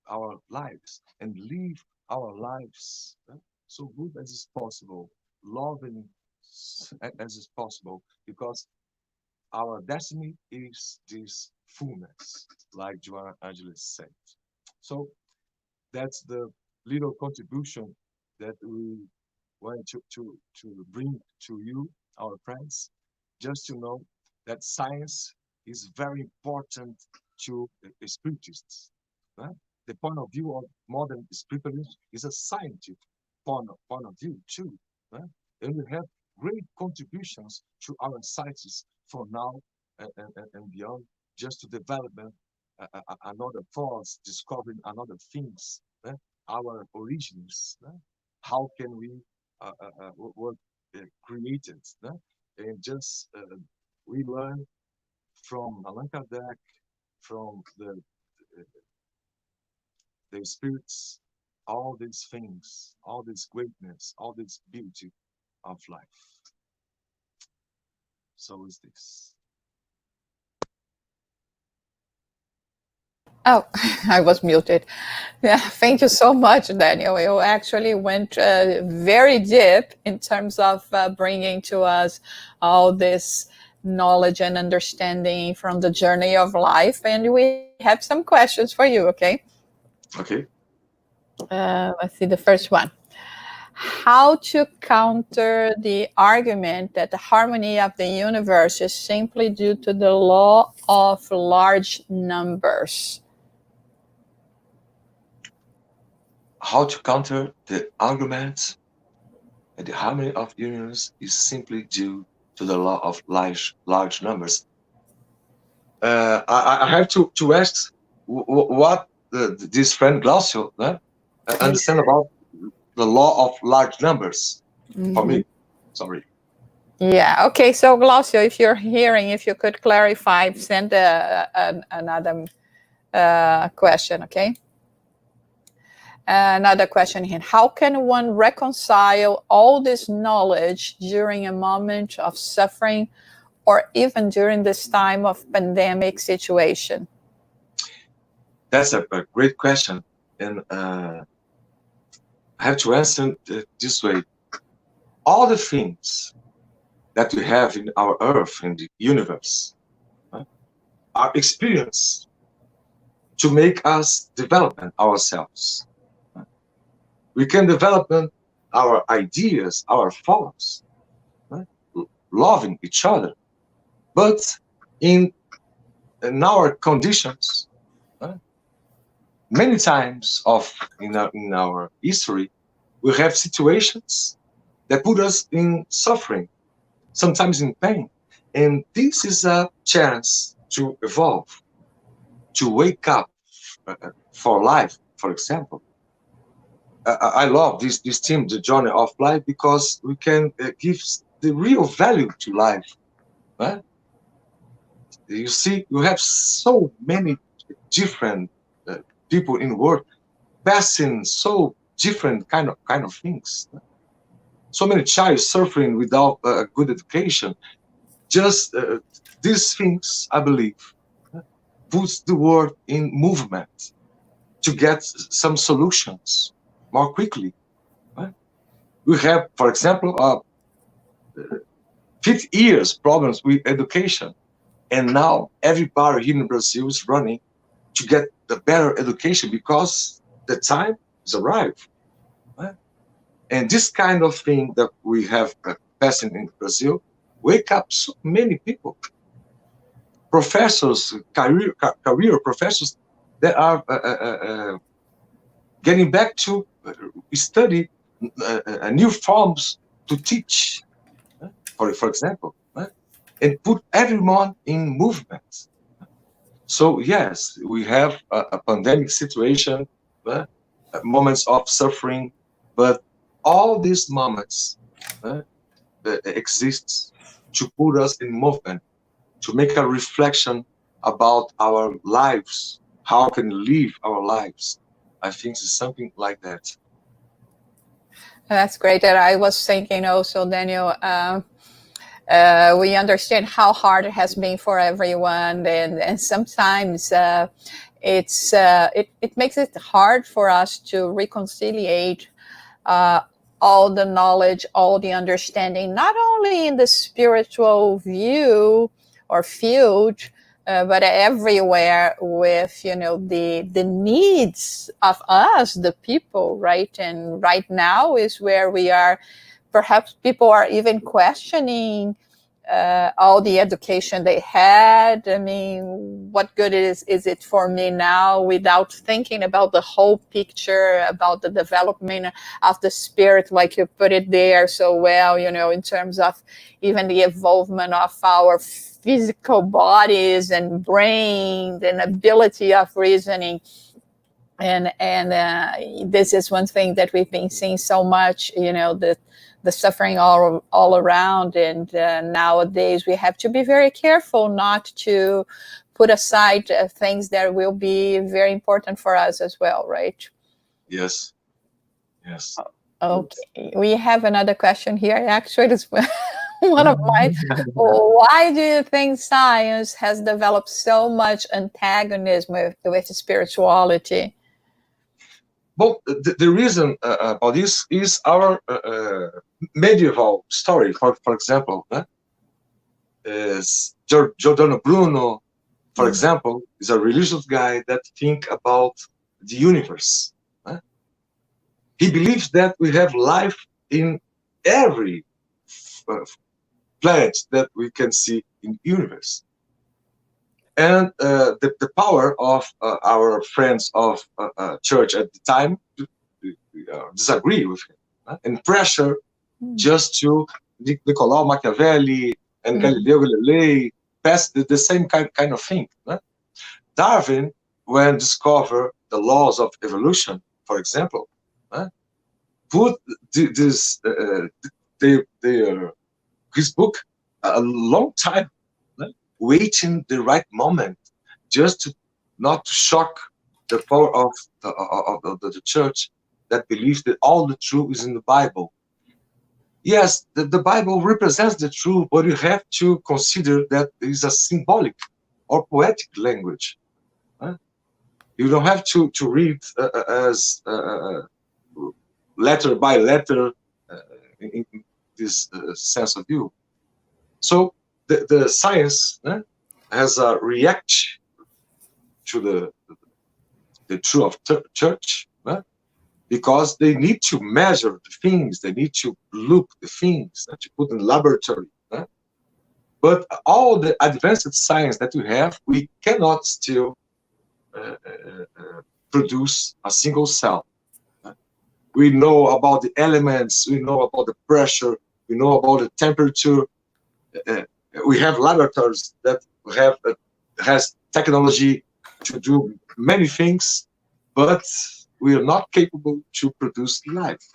our lives and live our lives so good as is possible, loving as is possible, because our destiny is this fullness, like Joanna Angeles said. So that's the little contribution that we want to bring to you, our friends, just to know that science is very important to spiritists. Right? The point of view of modern spiritualism is a scientific point of view too. Right? And we have great contributions to our sciences for now and beyond, just to development another thoughts, discovering another things, our origins. How can we what created? And just we learn from Allan Kardec, from the spirits, all these things, all this greatness, all this beauty of life. So is this. Oh, I was muted. Yeah, thank you so much, Daniel. You actually went very deep in terms of bringing to us all this knowledge and understanding from the journey of life. And we have some questions for you, okay? Okay. Let's see the first one. How to counter the argument that the harmony of the universe is simply due to the law of large numbers? How to counter the argument that the harmony of universe is simply due to the law of large numbers. I have to ask what this friend Glacio understand about the law of large numbers. For Mhm. me, sorry. Yeah. Okay. So, Glacio, if you're hearing, if you could clarify, send another question. Okay. Another question here. How can one reconcile all this knowledge during a moment of suffering or even during this time of pandemic situation? That's a great question, and I have to answer this way. All the things that we have in our Earth, in the universe, uh, are experienced to make us develop ourselves. We can develop our ideas, our thoughts, uh, loving each other, but in, in our conditions, uh, many times in our history, we have situations that put us in suffering, sometimes in pain. And this is a chance to evolve, to wake up for life, for example. I love this theme, the journey of life, because we can give the real value to life. Right? You see, you have so many different people in the world passing so different kind of things. So many child suffering without a good education. Just these things, I believe, puts the world in movement to get some solutions more quickly. Right? We have, for example, 50 years problems with education, and now everybody here in Brazil is running to get the better education because the time is arrived. Right? And this kind of thing that we have passing in Brazil wake up so many people, professors, career professors that are getting back to study new forms to teach, for example, and put everyone in movement. So yes, we have a pandemic situation, uh, moments of suffering, but all these moments exist to put us in movement, to make a reflection about our lives, how can we live our lives. I think it's something like that. That's great. And I was thinking also, Daniel, we understand how hard it has been for everyone, and sometimes it makes it hard for us to reconciliate uh, all the knowledge, all the understanding, not only in the spiritual view or field, but everywhere with the needs of us, the people, right? And right now is where we are. Perhaps people are even questioning all the education they had. I mean, what good is it for me now without thinking about the whole picture, about the development of the spirit, like you put it there so well, in terms of even the evolvement of our physical bodies and brain and ability of reasoning. And this is one thing that we've been seeing so much, the suffering all around. And nowadays we have to be very careful not to put aside things that will be very important for us as well, right? Yes. Okay, we have another question here. Actually, it's one of mine. Why do you think science has developed so much antagonism with spirituality? Well, the reason about this is our medieval story. For example, is Giordano Bruno, for example, is a religious guy that think about the universe. He believes that we have life in every planet that we can see in the universe. And the power of our friends of church at the time disagree with him, and pressure just to Nicolau Machiavelli and Galileo Galilei pass the same kind of thing. Darwin, when discovered the laws of evolution, for example, put his book a long time, waiting the right moment, just to not to shock the power of the church that believes that all the truth is in the Bible. Yes, the Bible represents the truth, but you have to consider that it is a symbolic or poetic language. You don't have to read as letter by letter in this sense of view. So the science has a reaction to the truth of church, because they need to measure the things, they need to look the things that you put in the laboratory. But all the advanced science that we have, we cannot still produce a single cell. We know about the elements, we know about the pressure, we know about the temperature. We have laboratories that has technology to do many things, but we are not capable to produce life,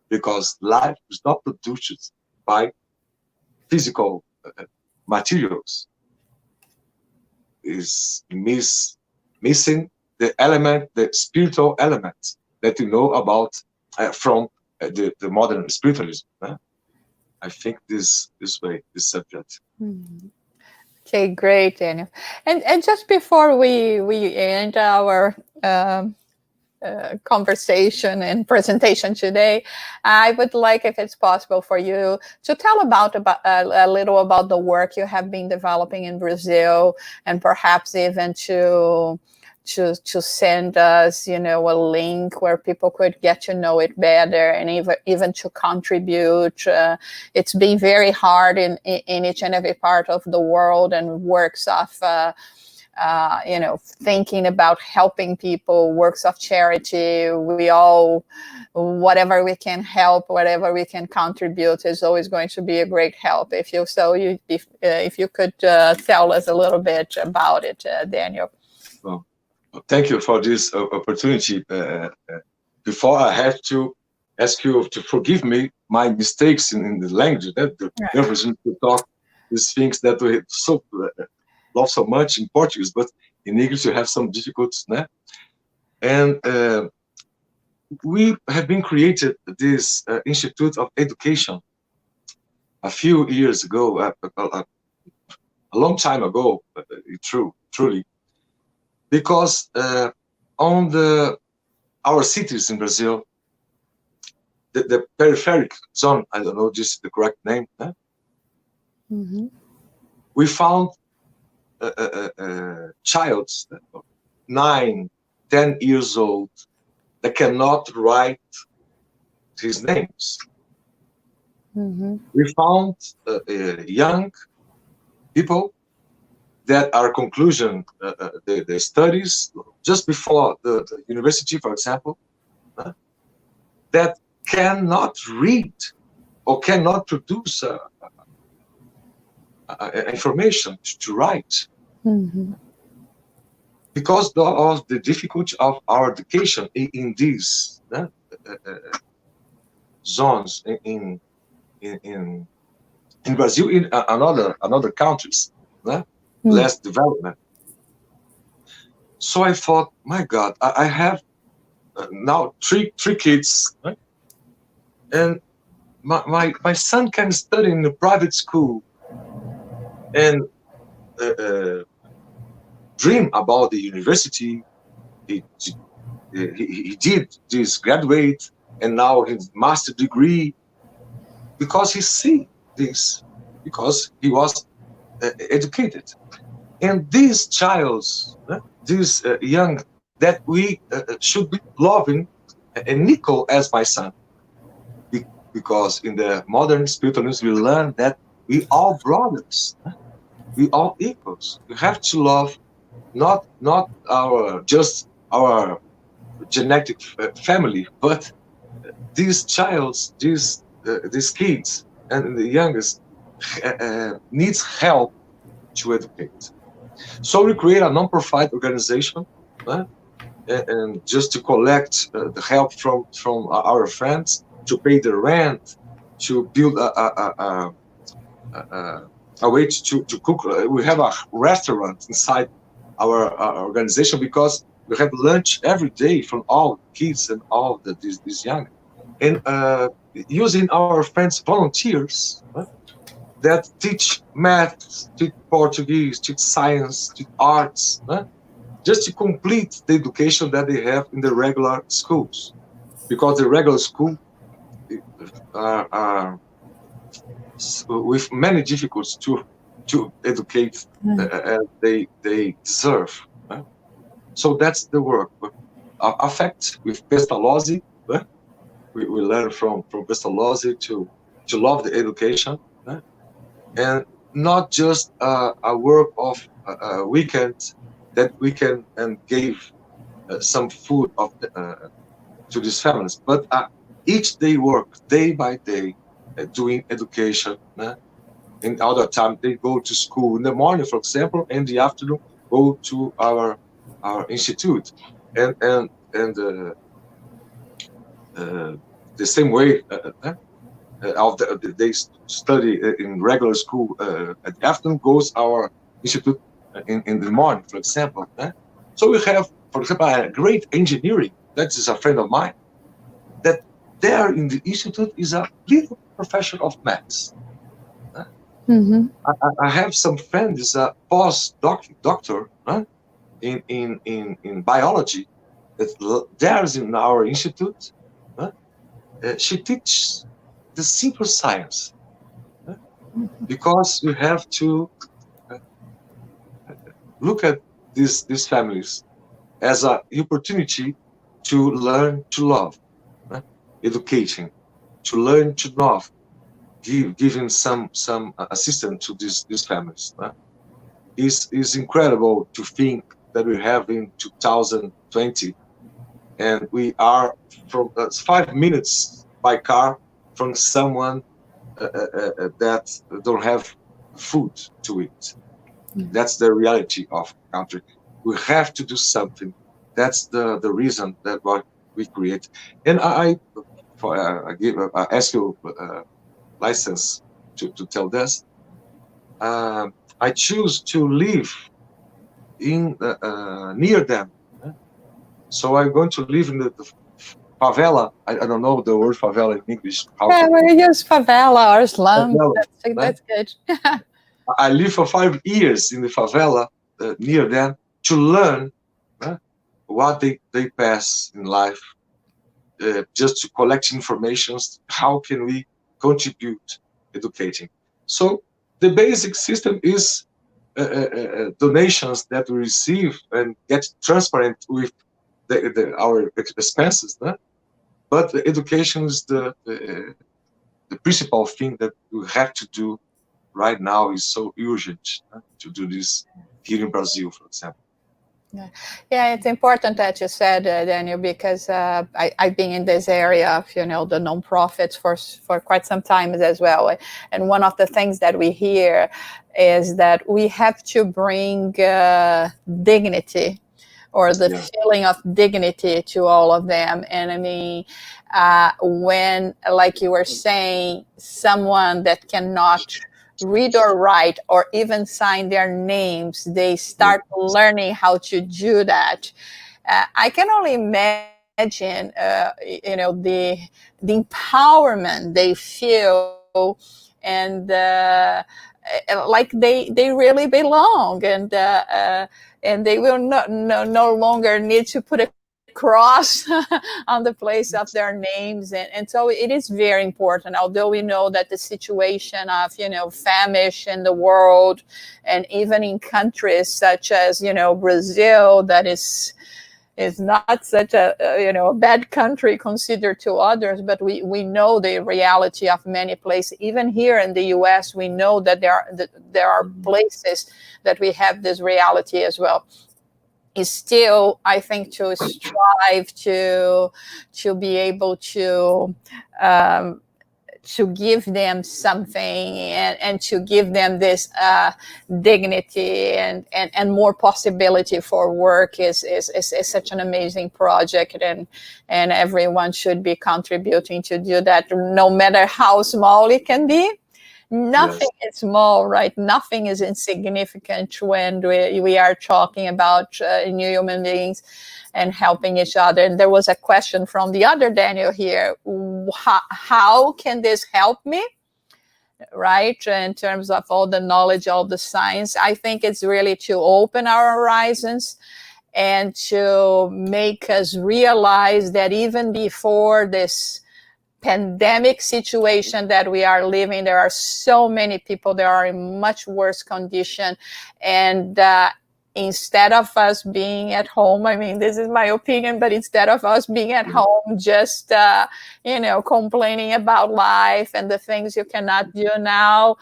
because life is not produced by physical materials. Is missing the element, the spiritual element that you know about from the modern spiritualism. I think this way, this subject. Okay, great, Daniel. And just before we end our conversation and presentation today, I would like, if it's possible, for you to tell about a little about the work you have been developing in Brazil, and perhaps even to send us, a link where people could get to know it better, and even to contribute. It's been very hard in each and every part of the world, and works of thinking about helping people, works of charity. We all, whatever we can help, whatever we can contribute, is always going to be a great help. If you could tell us a little bit about it, Daniel. Well, thank you for this opportunity. Before, I have to ask you to forgive me my mistakes in the language, that the nervous to talk these things that we love so much in Portuguese, but in English you have some difficulties. And we have been created this Institute of Education a few years ago, a long time ago, truly, because on our cities in Brazil, the peripheric zone, I don't know this is the correct name, we found child 9, 10 years old that cannot write his names. Mm-hmm. We found young people that are conclusion the studies just before the university, for example, uh, that cannot read or cannot produce information to write Mm-hmm. because of the difficulty of our education in these zones in Brazil, in another countries, Mm. less development. So I thought, my God, I have now three kids, right? And my son can study in a private school and uh, dream about the university. He, he did this graduate and now his master degree because he see this because he was educated. And these childs, these young that we should be loving, and Nico as my son, because in the modern spiritualism we learn that we all brothers, we all equals. We have to love not our just our genetic family, but these childs, these kids, and the youngest needs help to educate. So we create a non-profit organization, uh, and just to collect the help from our friends to pay the rent, to build a, a way to cook. We have a restaurant inside our organization because we have lunch every day from all kids and all these young, and using our friends volunteers that teach math, teach Portuguese, teach science, teach arts, just to complete the education that they have in the regular schools, because the regular school are with many difficulties to educate Mm. as they deserve. So that's the work. Affect with Pestalozzi, we learn from Pestalozzi to love the education, and not just a work of a weekend that we can and gave some food to these families, but each day work, day by day, doing education. In other time, they go to school in the morning, for example, and in the afternoon go to our institute, and uh, the same way. They study in regular school. At the afternoon goes our institute in the morning, for example. So we have, for example, a great engineering. That is a friend of mine. That there in the institute is a little professor of maths. Uh, Mm-hmm. I have some friends, a doctor in biology. That there's in our institute. Uh, she teaches the simple science because you have to uh, look at these families as an opportunity to learn to love, uh, educating, to learn to love, giving some assistance to these families. Is incredible to think that we have in 2020, and we are from 5 minutes by car from someone that don't have food to eat. That's the reality of country. We have to do something. That's the reason that what we create. And for, I ask you license to tell this. Uh, I choose to live in near them. So I'm going to live in the favela. I don't know the word favela in English. How Yeah, to we use favela or slum. favela? That's good. I lived for 5 years in the favela near them to learn what they pass in life, just to collect informations. How can we contribute educating? So the basic system is donations that we receive and get transparent with our expenses. But the education is the principal thing that we have to do right now is so urgent to do this here in Brazil, for example. Yeah, yeah, it's important that you said, Daniel, because I've been in this area of, the nonprofits for quite some time as well. And one of the things that we hear is that we have to bring dignity, or the Yeah. feeling of dignity, to all of them. And I mean, when, like you were saying, someone that cannot read or write or even sign their names, they Yeah. start learning how to do that. I can only imagine, the empowerment they feel, and like they really belong, and they will no longer need to put a cross on the place of their names, and so it is very important. Although we know that the situation of famish in the world, and even in countries such as Brazil, that is not such a bad country considered to others, but we know the reality of many places. Even here in the US, we know that there are Mhm. places that we have this reality as well. Is still, I think, to strive to be able um, to give them something, and to give them this dignity, and more possibility for work is such an amazing project, and everyone should be contributing to do that, no matter how small it can be. Nothing Yes. is small, right? Nothing is insignificant when we are talking about new human beings and helping each other. And there was a question from the other Daniel here: how can this help me? Right, in terms of all the knowledge, all the science. I think it's really to open our horizons, and to make us realize that even before this pandemic situation that we are living, there are so many people that are in much worse condition. And instead of us being at home, I mean, this is my opinion, but instead of us being at Yeah. home just complaining about life and the things you cannot do now,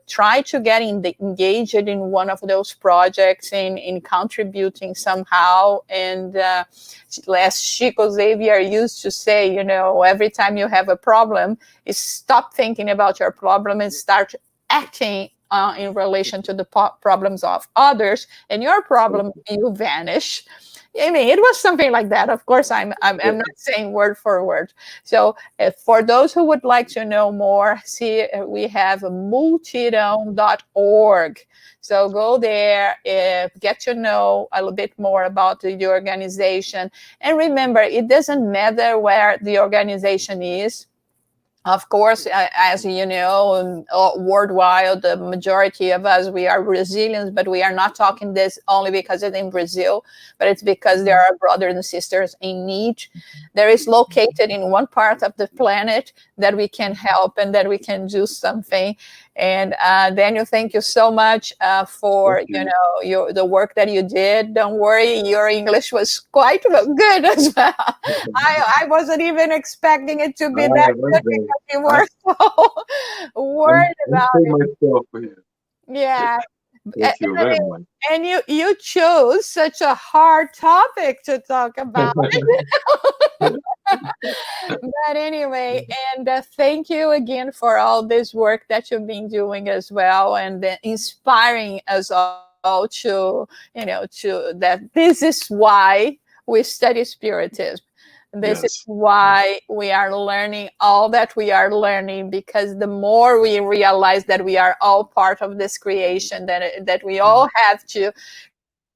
try to get engaged in one of those projects, in contributing somehow. And as Chico Xavier used to say, every time you have a problem, is stop thinking about your problem and start acting in relation to the problems of others, and your problem will vanish. I mean, it was something like that. Of course, I'm not saying word for word. So, for those who would like to know more, see, we have multidome.org. So go there, get to know a little bit more about the organization. And remember, it doesn't matter where the organization is. Of course, as you know, worldwide, the majority of us, we are Brazilians, but we are not talking this only because it's in Brazil, but it's because there are brothers and sisters in need. There is located in one part of the planet that we can help, and that we can do something. And Daniel, thank you so much Thank for you. the work that you did. Don't worry, your English was quite good as well. I wasn't even expecting it to be that Well good, done. because you I, were so worried I'm about saying it. myself here. Yeah. Thank you very much. And you chose such a hard topic to talk about. But anyway, and thank you again for all this work that you've been doing as well, and inspiring us all to that this is why we study Spiritism. This is Yes. why we are learning all that we are learning, because the more we realize that we are all part of this creation, that we all have to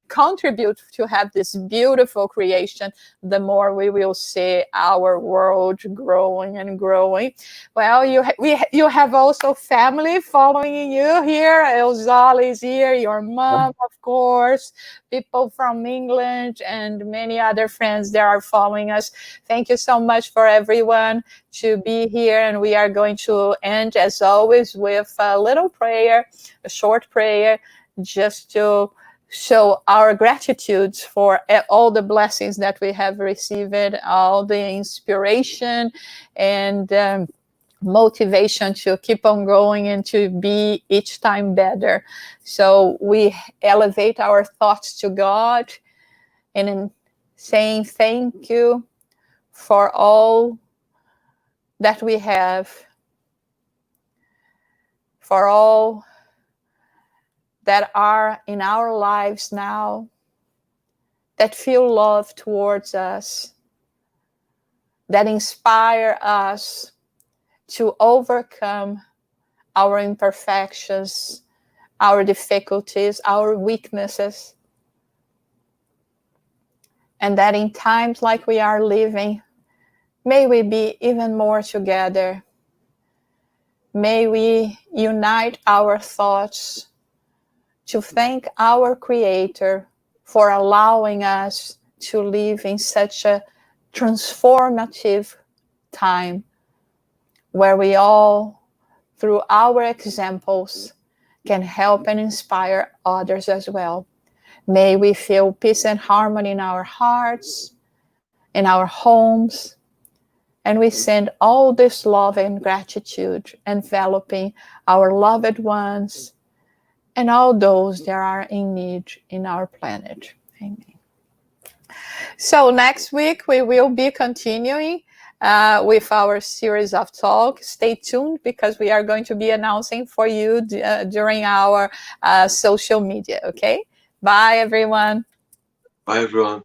contribute to have this beautiful creation, the more we will see our world growing and growing. Well, you have also family following you here. Elzali is here, your mom, of course, people from England, and many other friends that are following us. Thank you so much for everyone to be here. And we are going to end, as always, with a little prayer, a short prayer, just to show our gratitude for all the blessings that we have received, all the inspiration, and motivation to keep on going and to be each time better. So we elevate our thoughts to God and in saying thank you for all that we have, for all that are in our lives now, that feel love towards us, that inspire us to overcome our imperfections, our difficulties, our weaknesses. And that in times like we are living, may we be even more together. May we unite our thoughts to thank our Creator for allowing us to live in such a transformative time where we all, through our examples, can help and inspire others as well. May we feel peace and harmony in our hearts, in our homes, and we send all this love and gratitude enveloping our loved ones and all those that are in need in our planet. Amen. So next week we will be continuing with our series of talks. Stay tuned because we are going to be announcing for you during our social media. Okay. Bye, everyone. Bye, everyone.